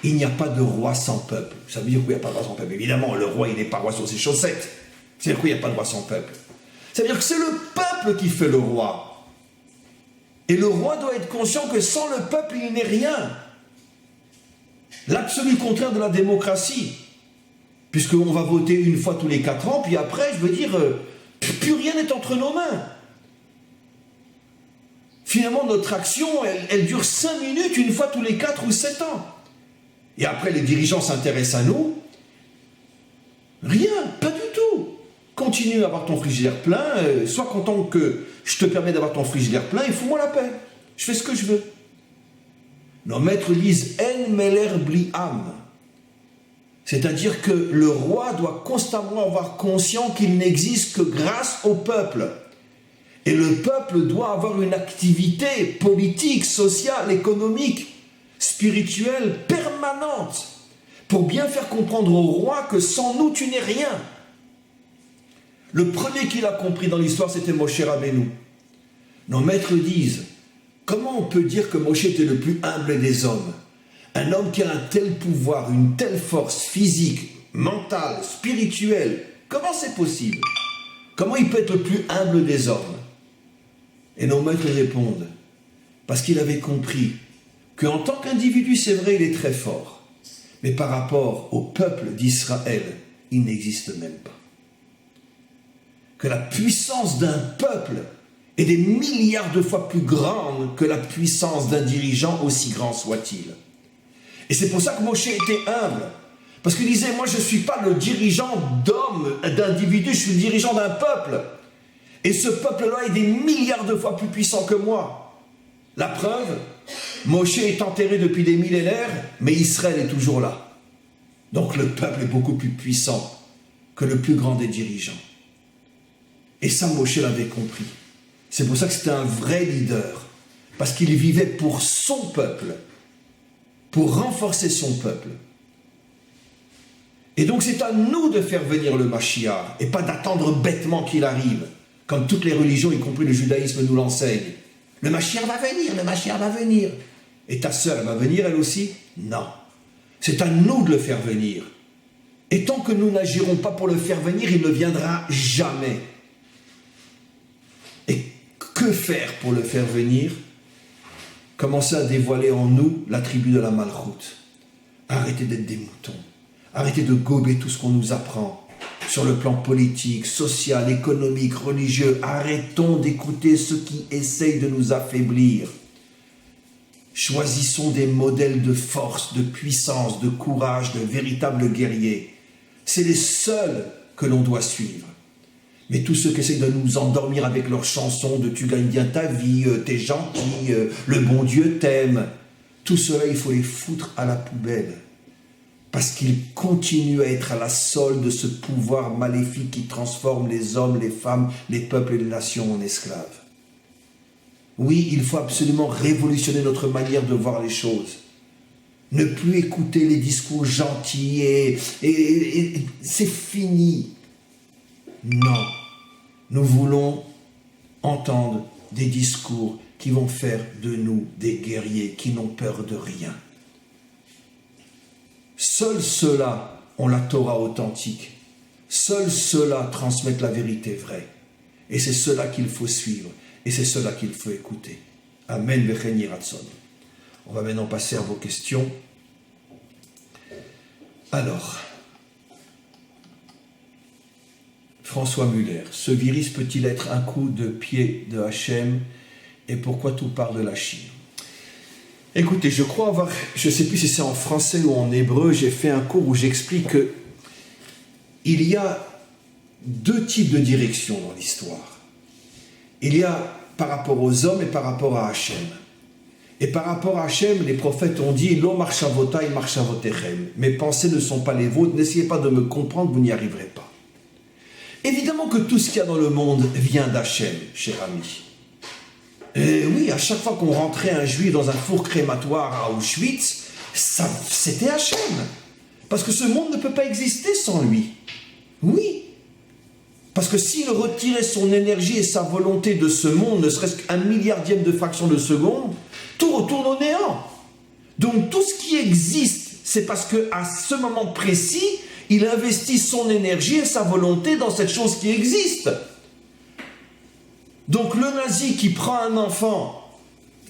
Il n'y a pas de roi sans peuple. Ça veut dire qu'il n'y a pas de roi sans peuple. Évidemment, le roi, il n'est pas roi sur ses chaussettes. C'est-à-dire qu'il n'y a pas de roi sans peuple. Ça veut dire que c'est le peuple qui fait le roi. Et le roi doit être conscient que sans le peuple, il n'est rien. L'absolu contraire de la démocratie. Puisqu'on va voter une fois tous les 4 ans, puis après, je veux dire, plus rien n'est entre nos mains. Finalement, notre action, elle dure 5 minutes, une fois tous les 4 ou 7 ans. Et après, les dirigeants s'intéressent à nous. Rien, pas du tout. Continue à avoir ton frigidaire plein, sois content que je te permets d'avoir ton frigidaire plein et fous-moi la paix. Je fais ce que je veux. Nos maîtres disent « En meler bli am ». C'est-à-dire que le roi doit constamment avoir conscience qu'il n'existe que grâce au peuple. Et le peuple doit avoir une activité politique, sociale, économique, spirituelle, permanente, pour bien faire comprendre au roi que sans nous, tu n'es rien. Le premier qui l'a compris dans l'histoire, c'était Moshe Rabbeinu. Nos maîtres disent, comment on peut dire que Moshe était le plus humble des hommes? Un homme qui a un tel pouvoir, une telle force physique, mentale, spirituelle, comment c'est possible? Comment il peut être le plus humble des hommes? Et nos maîtres répondent, parce qu'il avait compris qu'en tant qu'individu, c'est vrai, il est très fort, mais par rapport au peuple d'Israël, il n'existe même pas. Que la puissance d'un peuple est des milliards de fois plus grande que la puissance d'un dirigeant, aussi grand soit-il. Et c'est pour ça que Moshe était humble. Parce qu'il disait, moi je ne suis pas le dirigeant d'hommes, d'individus, je suis le dirigeant d'un peuple. Et ce peuple-là est des milliards de fois plus puissant que moi. La preuve, Moshe est enterré depuis des millénaires, mais Israël est toujours là. Donc le peuple est beaucoup plus puissant que le plus grand des dirigeants. Et ça, Moshe l'avait compris. C'est pour ça que c'était un vrai leader. Parce qu'il vivait pour son peuple, pour renforcer son peuple. Et donc c'est à nous de faire venir le Mashiach, et pas d'attendre bêtement qu'il arrive, comme toutes les religions, y compris le judaïsme, nous l'enseignent. Le Mashiach va venir, le Mashiach va venir. Et ta sœur, elle va venir elle aussi? Non. C'est à nous de le faire venir. Et tant que nous n'agirons pas pour le faire venir, il ne viendra jamais. Et que faire pour le faire venir? Commencer à dévoiler en nous l'attribut de la malchoute. Arrêtez d'être des moutons. Arrêtez de gober tout ce qu'on nous apprend sur le plan politique, social, économique, religieux. Arrêtons d'écouter ceux qui essayent de nous affaiblir. Choisissons des modèles de force, de puissance, de courage, de véritables guerriers. C'est les seuls que l'on doit suivre. Mais tous ceux qui essayent de nous endormir avec leurs chansons de « tu gagnes bien ta vie »,« t'es gentil »,« le bon Dieu t'aime », tout cela, il faut les foutre à la poubelle. Parce qu'ils continuent à être à la solde de ce pouvoir maléfique qui transforme les hommes, les femmes, les peuples et les nations en esclaves. Oui, il faut absolument révolutionner notre manière de voir les choses. Ne plus écouter les discours gentils et c'est fini. Non, nous voulons entendre des discours qui vont faire de nous des guerriers qui n'ont peur de rien. Seuls ceux-là ont la Torah authentique. Seuls ceux-là transmettent la vérité vraie. Et c'est ceux-là qu'il faut suivre. Et c'est ceux-là qu'il faut écouter. Amen. Vechen Yeh Ratzon. On va maintenant passer à vos questions. Alors, François Muller, ce virus peut-il être un coup de pied de Hachem? Et pourquoi tout part de la Chine? Écoutez, je crois avoir, je ne sais plus si c'est en français ou en hébreu, j'ai fait un cours où j'explique qu'il y a deux types de directions dans l'histoire. Il y a par rapport aux hommes et par rapport à Hachem. Et par rapport à Hachem, les prophètes ont dit « Lo marchavotai marchavotechem » mes pensées ne sont pas les vôtres, n'essayez pas de me comprendre, vous n'y arriverez pas. Évidemment que tout ce qu'il y a dans le monde vient d'Hachem, cher ami. Et oui, à chaque fois qu'on rentrait un juif dans un four crématoire à Auschwitz, c'était Hachem. Parce que ce monde ne peut pas exister sans lui. Oui. Parce que s'il retirait son énergie et sa volonté de ce monde, ne serait-ce qu'un milliardième de fraction de seconde, tout retourne au néant. Donc tout ce qui existe, c'est parce qu'à ce moment précis, il investit son énergie et sa volonté dans cette chose qui existe. Donc le nazi qui prend un enfant,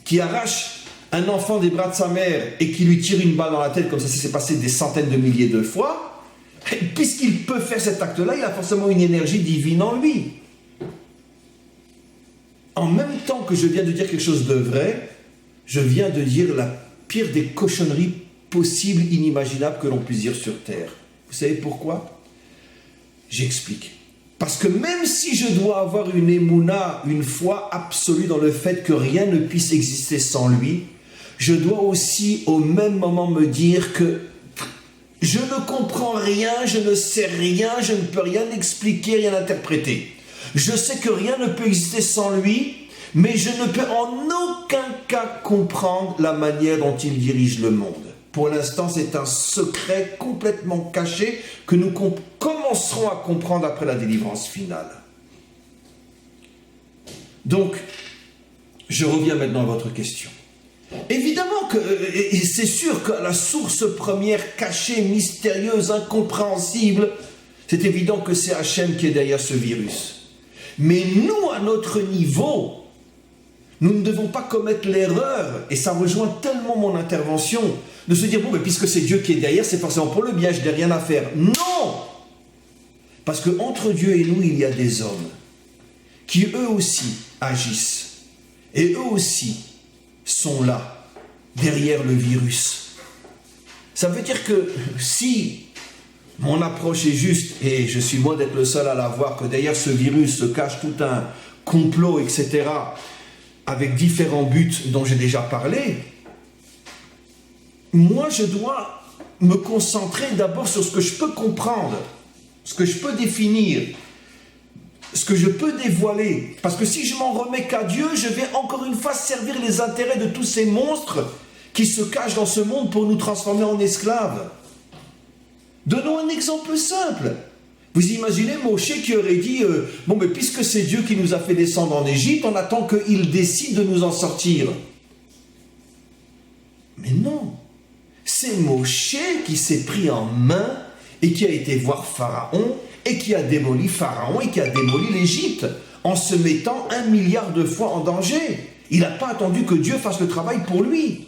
qui arrache un enfant des bras de sa mère et qui lui tire une balle dans la tête, comme ça s'est passé des centaines de milliers de fois, puisqu'il peut faire cet acte-là, il a forcément une énergie divine en lui. En même temps que je viens de dire quelque chose de vrai, je viens de dire la pire des cochonneries possibles, inimaginables que l'on puisse dire sur Terre. Vous savez pourquoi? J'explique. Parce que même si je dois avoir une émouna, une foi absolue dans le fait que rien ne puisse exister sans lui, je dois aussi au même moment me dire que je ne comprends rien, je ne sais rien, je ne peux rien expliquer, rien interpréter. Je sais que rien ne peut exister sans lui, mais je ne peux en aucun cas comprendre la manière dont il dirige le monde. Pour l'instant, c'est un secret complètement caché que nous commencerons à comprendre après la délivrance finale. Donc, je reviens maintenant à votre question. Évidemment que c'est sûr que la source première cachée, mystérieuse, incompréhensible, c'est évident que c'est Hachem qui est derrière ce virus. Mais nous, à notre niveau, nous ne devons pas commettre l'erreur, et ça rejoint tellement mon intervention, de se dire, bon, mais puisque c'est Dieu qui est derrière, c'est forcément pour le bien, je n'ai rien à faire. Non! Parce qu'entre Dieu et nous, il y a des hommes qui eux aussi agissent, et eux aussi sont là, derrière le virus. Ça veut dire que si mon approche est juste, et je suis loin d'être le seul à la voir, que derrière ce virus se cache tout un complot, etc., avec différents buts dont j'ai déjà parlé, moi je dois me concentrer d'abord sur ce que je peux comprendre, ce que je peux définir, ce que je peux dévoiler. Parce que si je m'en remets qu'à Dieu, je vais encore une fois servir les intérêts de tous ces monstres qui se cachent dans ce monde pour nous transformer en esclaves. Donnons un exemple simple. Vous imaginez Moshe qui aurait dit bon, mais puisque c'est Dieu qui nous a fait descendre en Égypte, on attend qu'il décide de nous en sortir. Mais non, c'est Moshe qui s'est pris en main et qui a été voir Pharaon et qui a démoli Pharaon et qui a démoli l'Égypte en se mettant 1 milliard de fois en danger. Il n'a pas attendu que Dieu fasse le travail pour lui.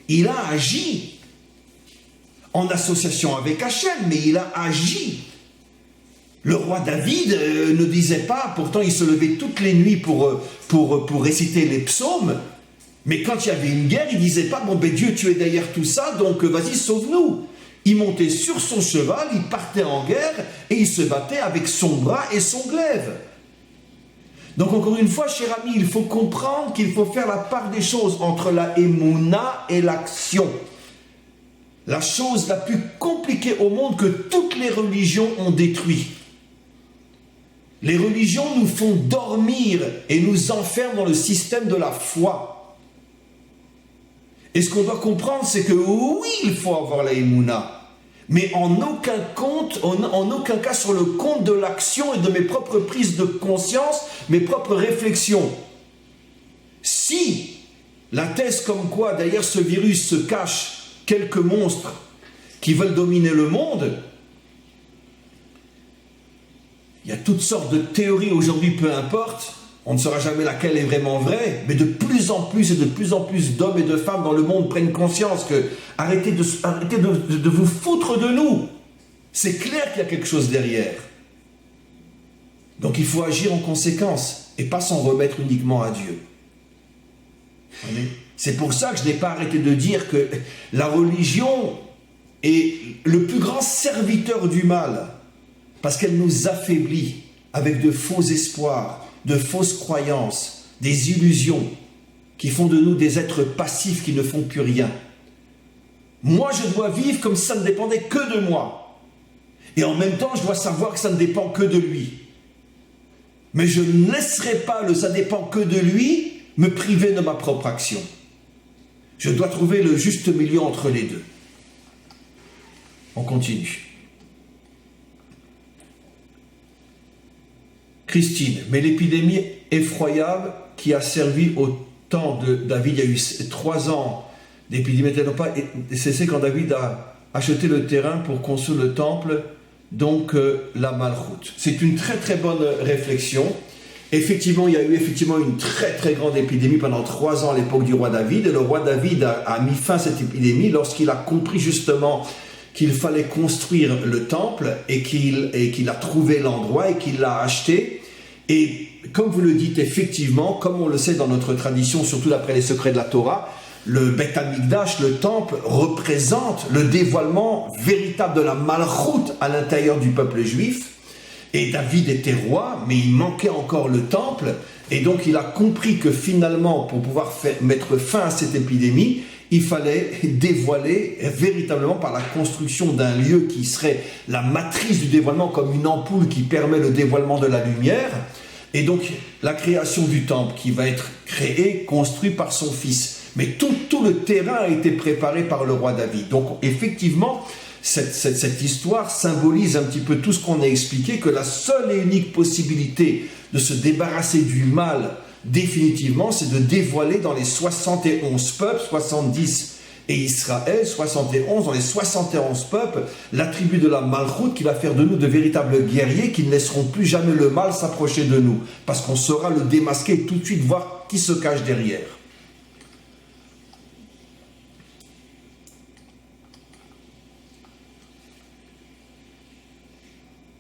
Il a agi en association avec Hachem, mais il a agi. Le roi David ne disait pas, pourtant il se levait toutes les nuits pour réciter les psaumes, mais quand il y avait une guerre, il ne disait pas, bon ben Dieu tu es derrière tout ça, donc vas-y sauve-nous. Il montait sur son cheval, il partait en guerre et il se battait avec son bras et son glaive. Donc encore une fois, cher ami, il faut comprendre qu'il faut faire la part des choses entre la émouna et l'action. La chose la plus compliquée au monde que toutes les religions ont détruit. Les religions nous font dormir et nous enferment dans le système de la foi. Et ce qu'on doit comprendre, c'est que oui, il faut avoir la émouna, mais en aucun cas sur le compte de l'action et de mes propres prises de conscience, mes propres réflexions. Si la thèse comme quoi derrière ce virus se cachent quelques monstres qui veulent dominer le monde, il y a toutes sortes de théories aujourd'hui, peu importe, on ne saura jamais laquelle est vraiment vraie, mais de plus en plus et de plus en plus d'hommes et de femmes dans le monde prennent conscience que arrêtez de vous foutre de nous. C'est clair qu'il y a quelque chose derrière. Donc il faut agir en conséquence et pas s'en remettre uniquement à Dieu. C'est pour ça que je n'ai pas arrêté de dire que la religion est le plus grand serviteur du mal, parce qu'elle nous affaiblit avec de faux espoirs, de fausses croyances, des illusions qui font de nous des êtres passifs qui ne font plus rien. Moi, je dois vivre comme si ça ne dépendait que de moi. Et en même temps, je dois savoir que ça ne dépend que de lui. Mais je ne laisserai pas le « ça dépend que de lui » me priver de ma propre action. Je dois trouver le juste milieu entre les deux. On continue. Christine, mais l'épidémie effroyable qui a servi au temps de David, il y a eu 3 ans d'épidémie, n'a pas cessé quand David a acheté le terrain pour construire le temple, donc la Malchoute. C'est une très très bonne réflexion. Effectivement, il y a eu une très très grande épidémie pendant 3 ans à l'époque du roi David, et le roi David a mis fin à cette épidémie lorsqu'il a compris justement qu'il fallait construire le temple et qu'il a trouvé l'endroit et qu'il l'a acheté. Et comme vous le dites, effectivement, comme on le sait dans notre tradition, surtout d'après les secrets de la Torah, le Beth Amikdash, le temple, représente le dévoilement véritable de la Malchoute à l'intérieur du peuple juif. Et David était roi, mais il manquait encore le temple. Et donc il a compris que finalement, pour pouvoir mettre fin à cette épidémie, il fallait dévoiler véritablement par la construction d'un lieu qui serait la matrice du dévoilement, comme une ampoule qui permet le dévoilement de la lumière. Et donc la création du temple qui va être créé, construit par son fils. Mais tout le terrain a été préparé par le roi David. Donc effectivement, cette histoire symbolise un petit peu tout ce qu'on a expliqué, que la seule et unique possibilité de se débarrasser du mal définitivement, c'est de dévoiler dans les 71 peuples, 70 et Israël, 71, dans les 71 peuples, l'attribut de la Malchoute qui va faire de nous de véritables guerriers qui ne laisseront plus jamais le mal s'approcher de nous, parce qu'on saura le démasquer et tout de suite voir qui se cache derrière.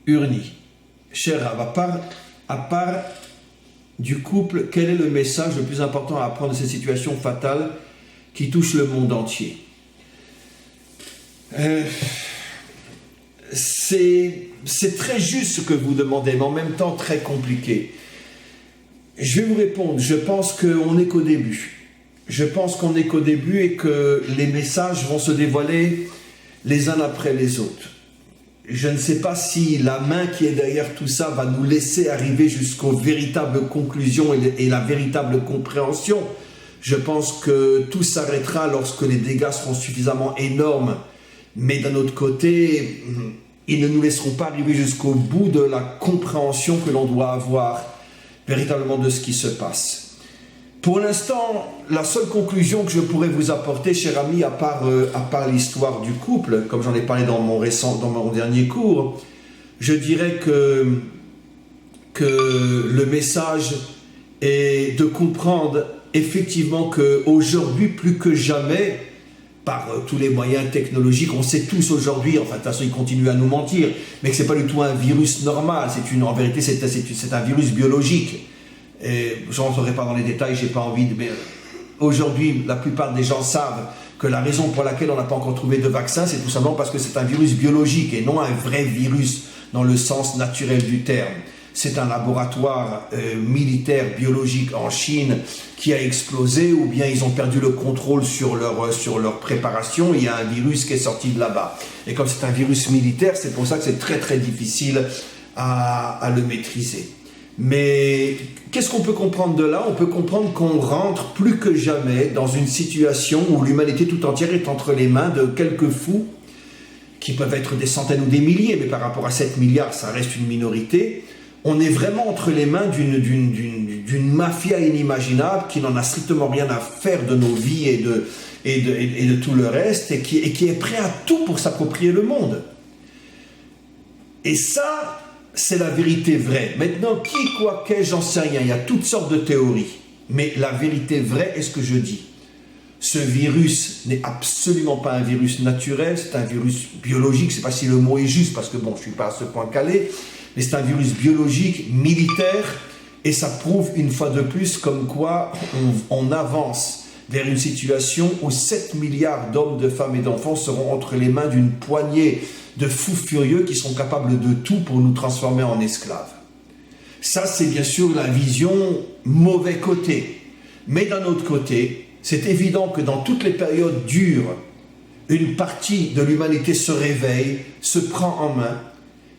Urni, cher Rav, à part du couple, quel est le message le plus important à apprendre de ces situations fatales qui touchent le monde entier? C'est très juste ce que vous demandez, mais en même temps très compliqué. Je vais vous répondre, je pense qu'on n'est qu'au début. Je pense qu'on n'est qu'au début et que les messages vont se dévoiler les uns après les autres. Je ne sais pas si la main qui est derrière tout ça va nous laisser arriver jusqu'aux véritables conclusions et la véritable compréhension. Je pense que tout s'arrêtera lorsque les dégâts seront suffisamment énormes. Mais d'un autre côté, ils ne nous laisseront pas arriver jusqu'au bout de la compréhension que l'on doit avoir véritablement de ce qui se passe. Pour l'instant, la seule conclusion que je pourrais vous apporter, cher ami, à part l'histoire du couple, comme j'en ai parlé dans mon dernier cours, je dirais que le message est de comprendre effectivement qu'aujourd'hui, plus que jamais, par tous les moyens technologiques, on sait tous aujourd'hui, enfin de toute façon ils continuent à nous mentir, mais que ce n'est pas du tout un virus normal, en vérité c'est un virus biologique. Je ne rentrerai pas dans les détails, j'ai pas envie de... Mais aujourd'hui, la plupart des gens savent que la raison pour laquelle on n'a pas encore trouvé de vaccin, c'est tout simplement parce que c'est un virus biologique et non un vrai virus dans le sens naturel du terme. C'est un laboratoire militaire biologique en Chine qui a explosé, ou bien ils ont perdu le contrôle sur leur préparation, il y a un virus qui est sorti de là-bas. Et comme c'est un virus militaire, c'est pour ça que c'est très très difficile à le maîtriser. Mais qu'est-ce qu'on peut comprendre de là? On peut comprendre qu'on rentre plus que jamais dans une situation où l'humanité tout entière est entre les mains de quelques fous, qui peuvent être des centaines ou des milliers, mais par rapport à 7 milliards, ça reste une minorité. On est vraiment entre les mains d'une mafia inimaginable qui n'en a strictement rien à faire de nos vies et de tout le reste, et qui est prêt à tout pour s'approprier le monde. Et ça, c'est la vérité vraie. Maintenant, qui, quoi, qu'est, j'en sais rien. Il y a toutes sortes de théories. Mais la vérité vraie est ce que je dis. Ce virus n'est absolument pas un virus naturel, c'est un virus biologique. Je ne sais pas si le mot est juste, parce que bon, je ne suis pas à ce point calé, mais c'est un virus biologique, militaire, et ça prouve une fois de plus comme quoi on avance vers une situation où 7 milliards d'hommes, de femmes et d'enfants seront entre les mains d'une poignée de fous furieux qui sont capables de tout pour nous transformer en esclaves. Ça, c'est bien sûr la vision mauvais côté. Mais d'un autre côté, c'est évident que dans toutes les périodes dures, une partie de l'humanité se réveille, se prend en main,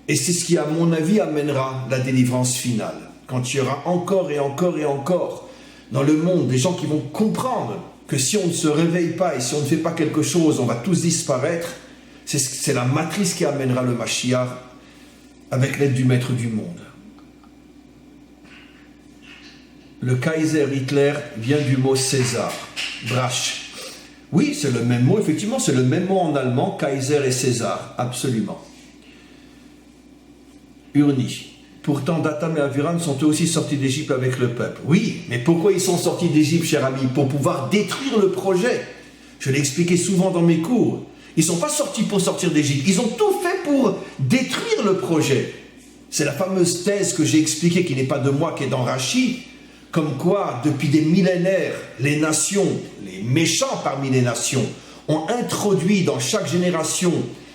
et c'est ce qui, à mon avis, amènera la délivrance finale. Quand il y aura encore et encore et encore dans le monde des gens qui vont comprendre que si on ne se réveille pas et si on ne fait pas quelque chose, on va tous disparaître. C'est la matrice qui amènera le Mashiach avec l'aide du maître du monde. Le Kaiser Hitler vient du mot César, Brach. Oui, c'est le même mot, effectivement, c'est le même mot en allemand, Kaiser et César, absolument. Urni. Pourtant, Datham et Aviram sont eux aussi sortis d'Égypte avec le peuple. Oui, mais pourquoi ils sont sortis d'Égypte, cher ami? Pour pouvoir détruire le projet. Je l'ai expliqué souvent dans mes cours. Ils ne sont pas sortis pour sortir d'Égypte. Ils ont tout fait pour détruire le projet. C'est la fameuse thèse que j'ai expliquée, qui n'est pas de moi, qui est dans Rachi, comme quoi, depuis des millénaires, les nations, les méchants parmi les nations, ont introduit dans chaque génération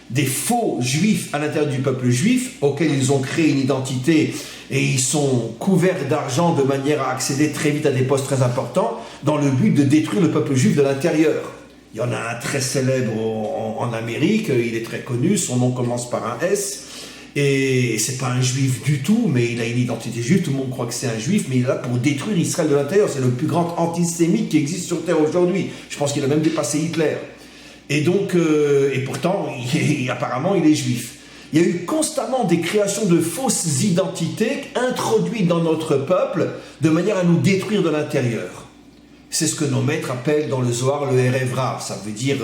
des faux juifs à l'intérieur du peuple juif, auxquels ils ont créé une identité et ils sont couverts d'argent de manière à accéder très vite à des postes très importants, dans le but de détruire le peuple juif de l'intérieur. Il y en a un très célèbre en Amérique, il est très connu, son nom commence par un S, et c'est pas un juif du tout, mais il a une identité juive, tout le monde croit que c'est un juif, mais il est là pour détruire Israël de l'intérieur. C'est le plus grand antisémite qui existe sur Terre aujourd'hui. Je pense qu'il a même dépassé Hitler. Et donc, et pourtant, apparemment, il est juif. Il y a eu constamment des créations de fausses identités introduites dans notre peuple de manière à nous détruire de l'intérieur. C'est ce que nos maîtres appellent dans le Zohar le Erev Rav, ça veut dire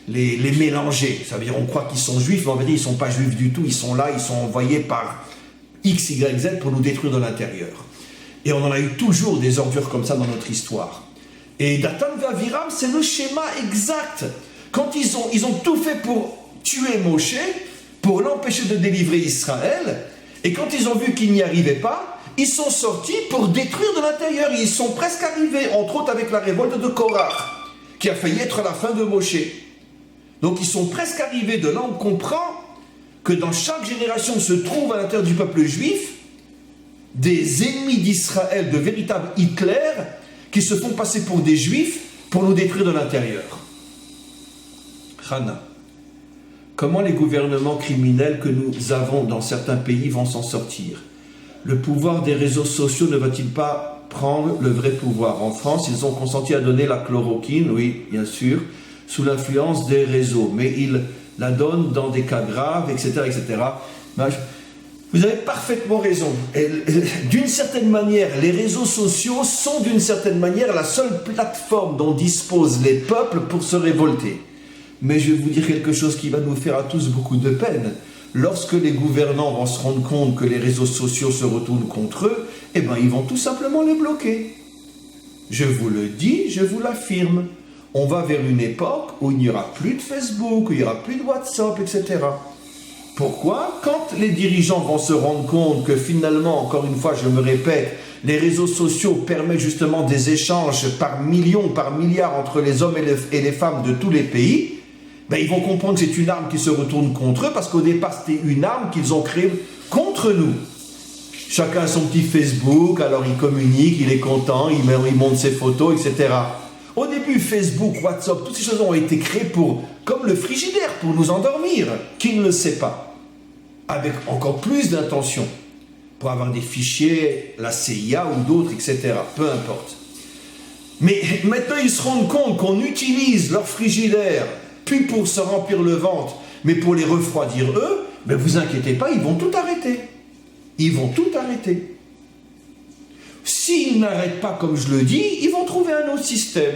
les mélanger. Ça veut dire on croit qu'ils sont juifs, mais en vérité ils ne sont pas juifs du tout, ils sont là, ils sont envoyés par X, Y, Z pour nous détruire de l'intérieur. Et on en a eu toujours des ordures comme ça dans notre histoire. Et Dathan et Aviram, c'est le schéma exact. Quand ils ont tout fait pour tuer Moshe, pour l'empêcher de délivrer Israël, et quand ils ont vu qu'ils n'y arrivaient pas, ils sont sortis pour détruire de l'intérieur. Ils sont presque arrivés, entre autres avec la révolte de Korach, qui a failli être la fin de Moshe. Donc ils sont presque arrivés. De là, on comprend que dans chaque génération se trouvent à l'intérieur du peuple juif des ennemis d'Israël, de véritables Hitler, qui se font passer pour des juifs pour nous détruire de l'intérieur. Chana. Comment les gouvernements criminels que nous avons dans certains pays vont s'en sortir? Le pouvoir des réseaux sociaux ne va-t-il pas prendre le vrai pouvoir? En France, ils ont consenti à donner la chloroquine, oui, bien sûr, sous l'influence des réseaux, mais ils la donnent dans des cas graves, etc., etc. Vous avez parfaitement raison. D'une certaine manière, les réseaux sociaux sont d'une certaine manière la seule plateforme dont disposent les peuples pour se révolter. Mais je vais vous dire quelque chose qui va nous faire à tous beaucoup de peine. Lorsque les gouvernants vont se rendre compte que les réseaux sociaux se retournent contre eux, eh bien, ils vont tout simplement les bloquer. Je vous le dis, je vous l'affirme. On va vers une époque où il n'y aura plus de Facebook, où il n'y aura plus de WhatsApp, etc. Pourquoi? Quand les dirigeants vont se rendre compte que finalement, encore une fois, je me répète, les réseaux sociaux permettent justement des échanges par millions, par milliards entre les hommes et les femmes de tous les pays, ben ils vont comprendre que c'est une arme qui se retourne contre eux parce qu'au départ, c'était une arme qu'ils ont créée contre nous. Chacun a son petit Facebook, alors il communique, il est content, il monte ses photos, etc. Au début, Facebook, WhatsApp, toutes ces choses ont été créées comme le frigidaire, pour nous endormir. Qui ne le sait pas? Avec encore plus d'intention, pour avoir des fichiers, la CIA ou d'autres, etc. Peu importe. Mais maintenant, ils se rendent compte qu'on utilise leur frigidaire, plus pour se remplir le ventre, mais pour les refroidir eux, mais vous inquiétez pas, ils vont tout arrêter. Ils vont tout arrêter. S'ils n'arrêtent pas, comme je le dis, ils vont trouver un autre système.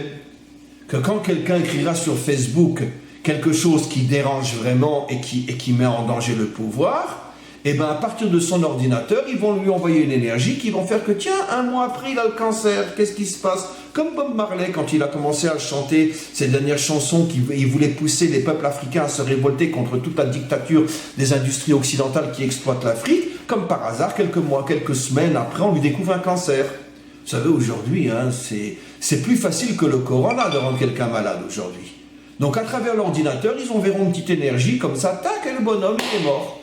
Que quand quelqu'un écrira sur Facebook quelque chose qui dérange vraiment et qui met en danger le pouvoir, et bien à partir de son ordinateur, ils vont lui envoyer une énergie qui vont faire que, tiens, un mois après, il a le cancer, qu'est-ce qui se passe? Comme Bob Marley, quand il a commencé à chanter ses dernières chansons, il voulait pousser les peuples africains à se révolter contre toute la dictature des industries occidentales qui exploitent l'Afrique, comme par hasard, quelques mois, quelques semaines après, on lui découvre un cancer. Vous savez, aujourd'hui, hein, c'est plus facile que le corona de rendre quelqu'un malade aujourd'hui. Donc à travers l'ordinateur, ils enverront une petite énergie, comme ça, tac, et le bonhomme, il est mort.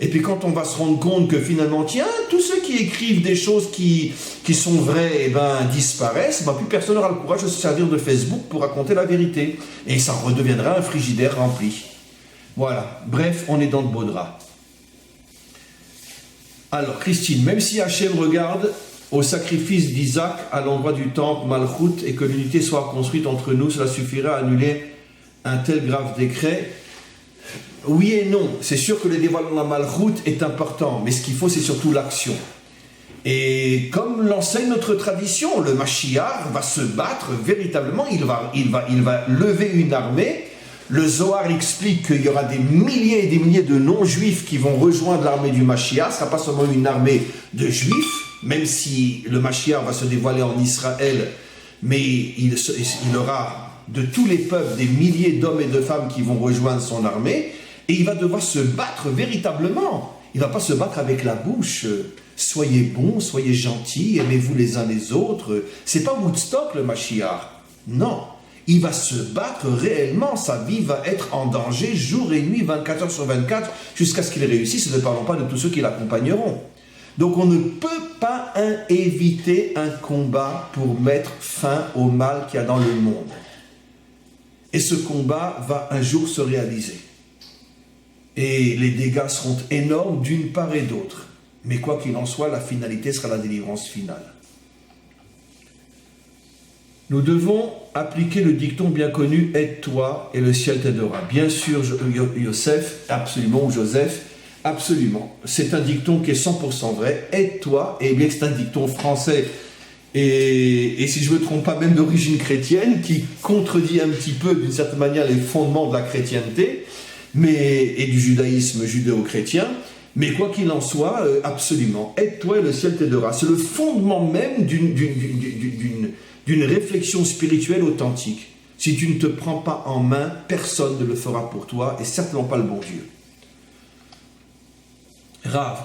Et puis quand on va se rendre compte que finalement, tiens, tous ceux qui écrivent des choses qui sont vraies, eh ben, disparaissent, ben, plus personne n'aura le courage de se servir de Facebook pour raconter la vérité. Et ça redeviendra un frigidaire rempli. Voilà, bref, on est dans de beaux draps. Alors, Christine, même si Hachem regarde au sacrifice d'Isaac à l'endroit du temple Malchut et que l'unité soit construite entre nous, cela suffirait à annuler un tel grave décret. Oui et non, c'est sûr que le dévoilement de la Malchut est important, mais ce qu'il faut, c'est surtout l'action. Et comme l'enseigne notre tradition, le Mashiach va se battre véritablement, il va lever une armée. Le Zohar explique qu'il y aura des milliers et des milliers de non-juifs qui vont rejoindre l'armée du Mashiach. Ce ne sera pas seulement une armée de juifs, même si le Mashiach va se dévoiler en Israël, mais il aura de tous les peuples des milliers d'hommes et de femmes qui vont rejoindre son armée, et il va devoir se battre véritablement. Il ne va pas se battre avec la bouche. Soyez bons, soyez gentils, aimez-vous les uns les autres. Ce n'est pas Woodstock le Mashiach. Non. Il va se battre réellement, sa vie va être en danger jour et nuit, 24 heures sur 24, jusqu'à ce qu'il réussisse, et ne parlons pas de tous ceux qui l'accompagneront. Donc on ne peut pas éviter un combat pour mettre fin au mal qu'il y a dans le monde. Et ce combat va un jour se réaliser. Et les dégâts seront énormes d'une part et d'autre. Mais quoi qu'il en soit, la finalité sera la délivrance finale. Nous devons appliquer le dicton bien connu « Aide-toi et le ciel t'aidera ». Bien sûr, Yosef, absolument, ou Joseph, absolument. C'est un dicton qui est 100% vrai. « Aide-toi », et bien c'est un dicton français, et si je ne me trompe pas, même d'origine chrétienne, qui contredit un petit peu, d'une certaine manière, les fondements de la chrétienté, et du judaïsme judéo-chrétien. Mais quoi qu'il en soit, absolument, « Aide-toi et le ciel t'aidera ». C'est le fondement même d'une réflexion spirituelle authentique. Si tu ne te prends pas en main, personne ne le fera pour toi, et certainement pas le bon Dieu. Rav,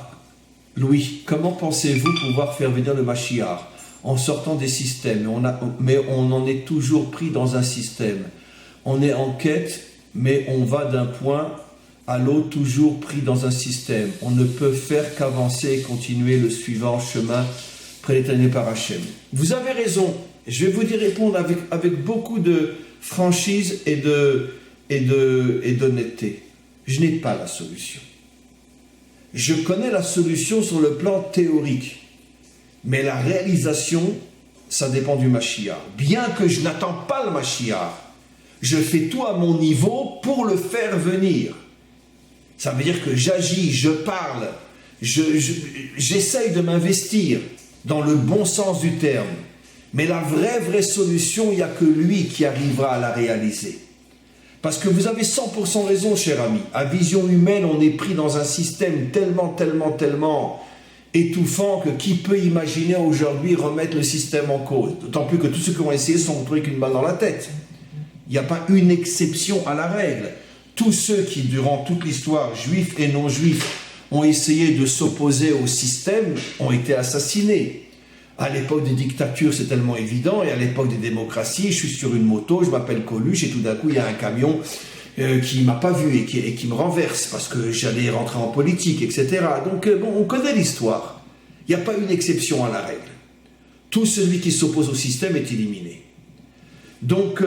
Louis, comment pensez-vous pouvoir faire venir le Mashiach en sortant des systèmes? Mais on en est toujours pris dans un système. On est en quête, mais on va d'un point à l'autre, toujours pris dans un système. On ne peut faire qu'avancer et continuer le suivant chemin prédéterminé par Hachem. Vous avez raison. Je vais vous y répondre avec beaucoup de franchise et d'honnêteté. Je n'ai pas la solution. Je connais la solution sur le plan théorique, mais la réalisation, ça dépend du Mashiach. Bien que je n'attends pas le Mashiach, je fais tout à mon niveau pour le faire venir. Ça veut dire que j'agis, je parle, j'essaye de m'investir dans le bon sens du terme. Mais la vraie solution, il n'y a que lui qui arrivera à la réaliser. Parce que vous avez 100% raison, cher ami. À vision humaine, on est pris dans un système tellement étouffant que qui peut imaginer aujourd'hui remettre le système en cause? D'autant plus que tous ceux qui ont essayé sont retrouvés avec une balle dans la tête. Il n'y a pas une exception à la règle. Tous ceux qui, durant toute l'histoire, juifs et non-juifs, ont essayé de s'opposer au système, ont été assassinés. À l'époque des dictatures, c'est tellement évident, et à l'époque des démocraties, je suis sur une moto, je m'appelle Coluche, et tout d'un coup, il y a un camion qui ne m'a pas vu et qui me renverse, parce que j'allais rentrer en politique, etc. Donc, on connaît l'histoire. Il n'y a pas une exception à la règle. Tout celui qui s'oppose au système est éliminé. Donc,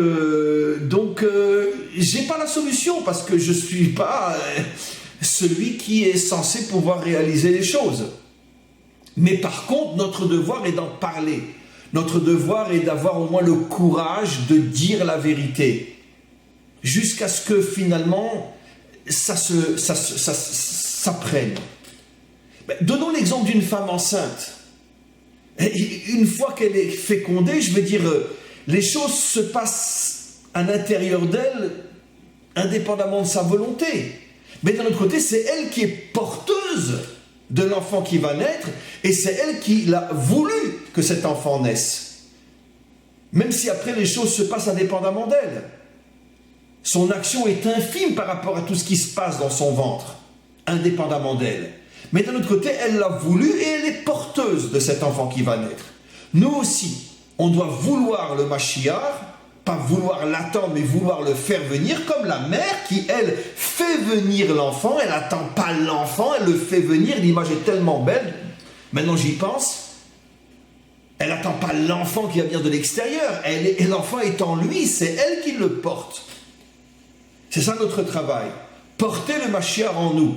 j'ai pas la solution, parce que je ne suis pas celui qui est censé pouvoir réaliser les choses. Mais par contre, notre devoir est d'en parler. Notre devoir est d'avoir au moins le courage de dire la vérité. Jusqu'à ce que finalement, ça prenne. Donnons l'exemple d'une femme enceinte. Une fois qu'elle est fécondée, je veux dire, les choses se passent à l'intérieur d'elle, indépendamment de sa volonté. Mais d'un autre côté, c'est elle qui est porteuse de l'enfant qui va naître, et c'est elle qui a voulu que cet enfant naisse. Même si après les choses se passent indépendamment d'elle. Son action est infime par rapport à tout ce qui se passe dans son ventre, indépendamment d'elle. Mais d'un autre côté, elle l'a voulu et elle est porteuse de cet enfant qui va naître. Nous aussi, on doit vouloir le Mashiach, pas vouloir l'attendre, mais vouloir le faire venir, comme la mère qui, elle, fait venir l'enfant. Elle n'attend pas l'enfant, elle le fait venir. L'image est tellement belle. Maintenant, j'y pense. Elle n'attend pas l'enfant qui va venir de l'extérieur. Et l'enfant est en lui, c'est elle qui le porte. C'est ça notre travail. Porter le Mashiach en nous.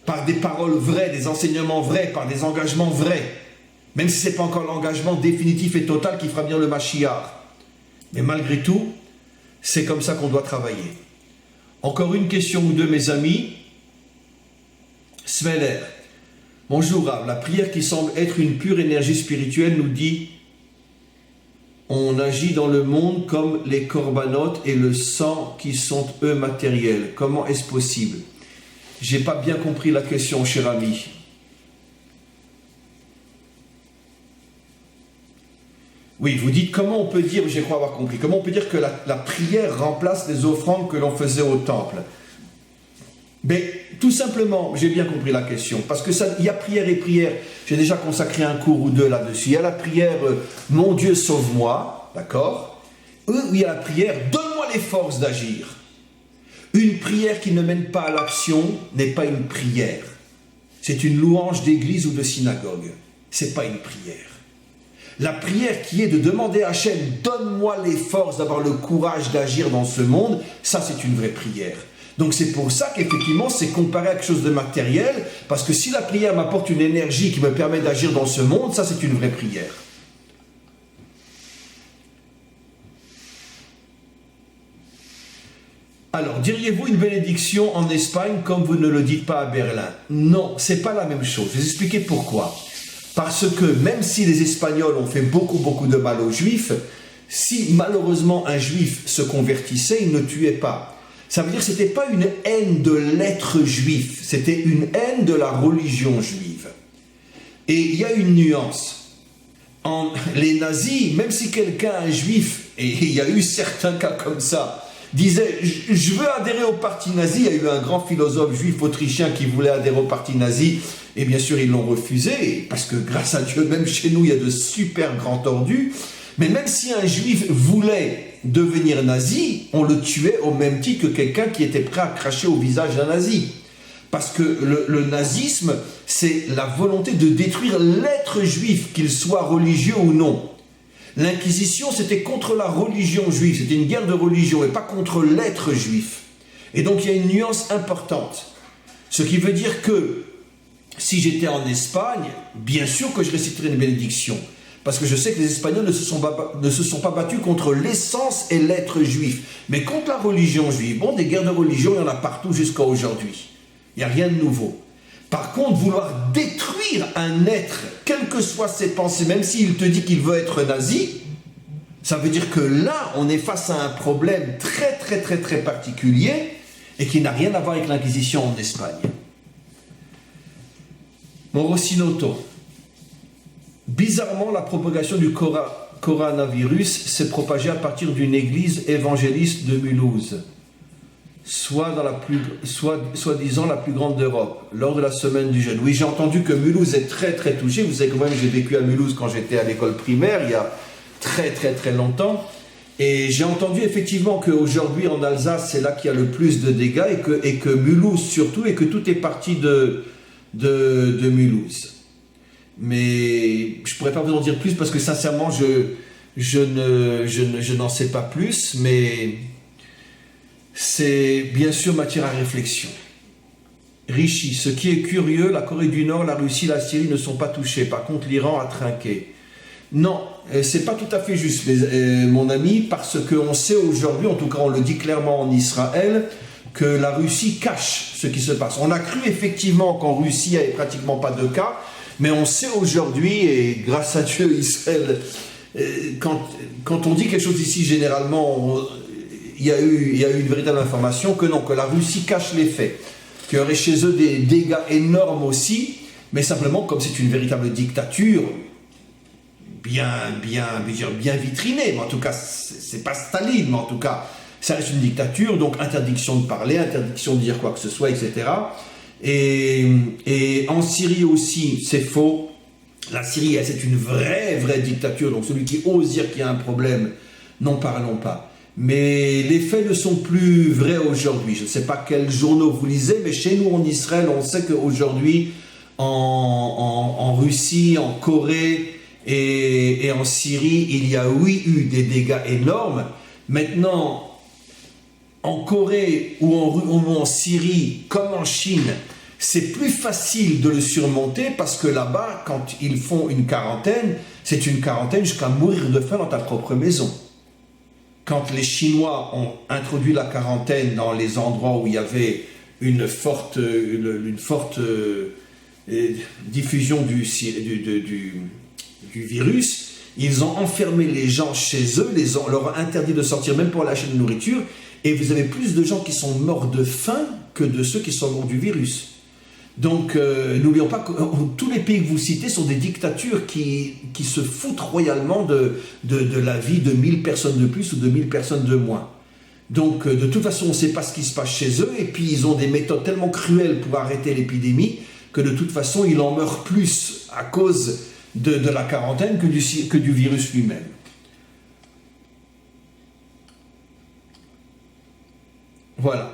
Par des paroles vraies, des enseignements vrais, par des engagements vrais. Même si ce n'est pas encore l'engagement définitif et total qui fera venir le Mashiach. Mais malgré tout, c'est comme ça qu'on doit travailler. Encore une question ou deux, mes amis. Smeller. Bonjour, Rav. La prière qui semble être une pure énergie spirituelle nous dit on agit dans le monde comme les corbanotes et le sang qui sont eux matériels. Comment est-ce possible? J'ai pas bien compris la question, cher ami. Oui, vous dites comment on peut dire, je crois avoir compris, comment on peut dire que la prière remplace les offrandes que l'on faisait au temple? Mais tout simplement, j'ai bien compris la question, parce que ça, il y a prière et prière. J'ai déjà consacré un cours ou deux là-dessus. Il y a la prière mon Dieu sauve-moi, d'accord? Ou il y a la prière donne-moi les forces d'agir. Une prière qui ne mène pas à l'action n'est pas une prière. C'est une louange d'église ou de synagogue. C'est pas une prière. La prière qui est de demander à Hachem, donne-moi les forces d'avoir le courage d'agir dans ce monde, ça c'est une vraie prière. Donc c'est pour ça qu'effectivement c'est comparé à quelque chose de matériel, parce que si la prière m'apporte une énergie qui me permet d'agir dans ce monde, ça c'est une vraie prière. Alors, diriez-vous une bénédiction en Espagne comme vous ne le dites pas à Berlin? Non, c'est pas la même chose. Je vais vous expliquer pourquoi. Parce que même si les Espagnols ont fait beaucoup de mal aux Juifs, si malheureusement un Juif se convertissait, il ne tuait pas. Ça veut dire que ce n'était pas une haine de l'être juif, c'était une haine de la religion juive. Et il y a une nuance. Les nazis, même si quelqu'un, un juif, et il y a eu certains cas comme ça, disait « je veux adhérer au parti nazi », il y a eu un grand philosophe juif autrichien qui voulait adhérer au parti nazi, et bien sûr ils l'ont refusé, parce que grâce à Dieu, même chez nous, il y a de super grands tordus, mais même si un juif voulait devenir nazi, on le tuait au même titre que quelqu'un qui était prêt à cracher au visage d'un nazi. Parce que le nazisme, c'est la volonté de détruire l'être juif, qu'il soit religieux ou non. L'Inquisition, c'était contre la religion juive, c'était une guerre de religion et pas contre l'être juif. Et donc il y a une nuance importante. Ce qui veut dire que si j'étais en Espagne, bien sûr que je réciterais une bénédiction. Parce que je sais que les Espagnols ne se sont pas battus contre l'essence et l'être juif. Mais contre la religion juive, bon, des guerres de religion, il y en a partout jusqu'à aujourd'hui. Il n'y a rien de nouveau. Par contre, vouloir détruire un être, quelles que soient ses pensées, même s'il te dit qu'il veut être nazi, ça veut dire que là, on est face à un problème très, très, très, très particulier et qui n'a rien à voir avec l'Inquisition en Espagne. Morosinoto. Bizarrement, la propagation du coronavirus s'est propagée à partir d'une église évangéliste de Mulhouse, soi-disant la plus grande d'Europe, lors de la semaine du jeûne. Oui, j'ai entendu que Mulhouse est très très touchée. Vous savez quand même, j'ai vécu à Mulhouse quand j'étais à l'école primaire, il y a très très très longtemps. Et j'ai entendu effectivement qu'aujourd'hui en Alsace, c'est là qu'il y a le plus de dégâts et que Mulhouse surtout, et que tout est parti de Mulhouse. Mais je ne pourrais pas vous en dire plus parce que sincèrement, je n'en sais pas plus, mais c'est bien sûr matière à réflexion. Rishi, ce qui est curieux, la Corée du Nord, la Russie, la Syrie ne sont pas touchés. Par contre, l'Iran a trinqué. Non, c'est pas tout à fait juste, mon ami, parce qu'on sait aujourd'hui, en tout cas on le dit clairement en Israël, que la Russie cache ce qui se passe. On a cru effectivement qu'en Russie, il n'y avait pratiquement pas de cas, mais on sait aujourd'hui, et grâce à Dieu, Israël, quand on dit quelque chose ici, généralement, il y a eu une véritable information que non, que la Russie cache les faits, qu'il y aurait chez eux des dégâts énormes aussi, mais simplement, comme c'est une véritable dictature, bien vitrinée, mais en tout cas, c'est pas Staline, mais en tout cas, ça reste une dictature, donc interdiction de parler, interdiction de dire quoi que ce soit, etc. Et en Syrie aussi, c'est faux. La Syrie, c'est une vraie dictature, donc celui qui ose dire qu'il y a un problème, n'en parlons pas. Mais les faits ne sont plus vrais aujourd'hui. Je ne sais pas quels journaux vous lisez, mais chez nous en Israël, on sait qu'aujourd'hui, en Russie, en Corée et en Syrie, il y a oui eu des dégâts énormes. Maintenant, en Corée ou en Syrie, comme en Chine, c'est plus facile de le surmonter parce que là-bas, quand ils font une quarantaine, c'est une quarantaine jusqu'à mourir de faim dans ta propre maison. Quand les Chinois ont introduit la quarantaine dans les endroits où il y avait une forte diffusion du virus, ils ont enfermé les gens chez eux, leur ont interdit de sortir même pour lâcher de nourriture, et vous avez plus de gens qui sont morts de faim que de ceux qui sont morts du virus. Donc, n'oublions pas que tous les pays que vous citez sont des dictatures qui se foutent royalement de la vie de 1000 personnes de plus ou de 1000 personnes de moins. Donc, de toute façon, on ne sait pas ce qui se passe chez eux, et puis ils ont des méthodes tellement cruelles pour arrêter l'épidémie que de toute façon, il en meurt plus à cause de la quarantaine que du virus lui-même. Voilà.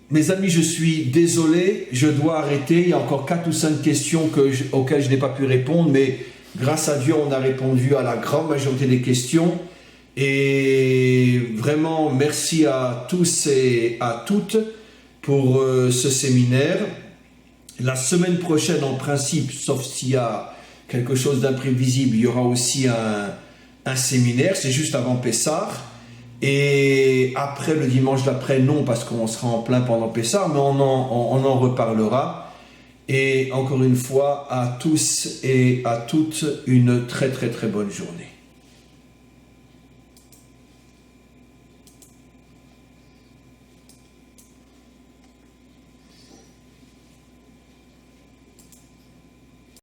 Mes amis, je suis désolé, je dois arrêter. Il y a encore 4 ou 5 questions auxquelles je n'ai pas pu répondre, mais grâce à Dieu, on a répondu à la grande majorité des questions. Et vraiment, merci à tous et à toutes pour ce séminaire. La semaine prochaine, en principe, sauf s'il y a quelque chose d'imprévisible, il y aura aussi un séminaire, c'est juste avant Pessah. Et après, le dimanche d'après, non, parce qu'on sera en plein pendant Pessah, mais on en reparlera. Et encore une fois, à tous et à toutes, une très très très bonne journée.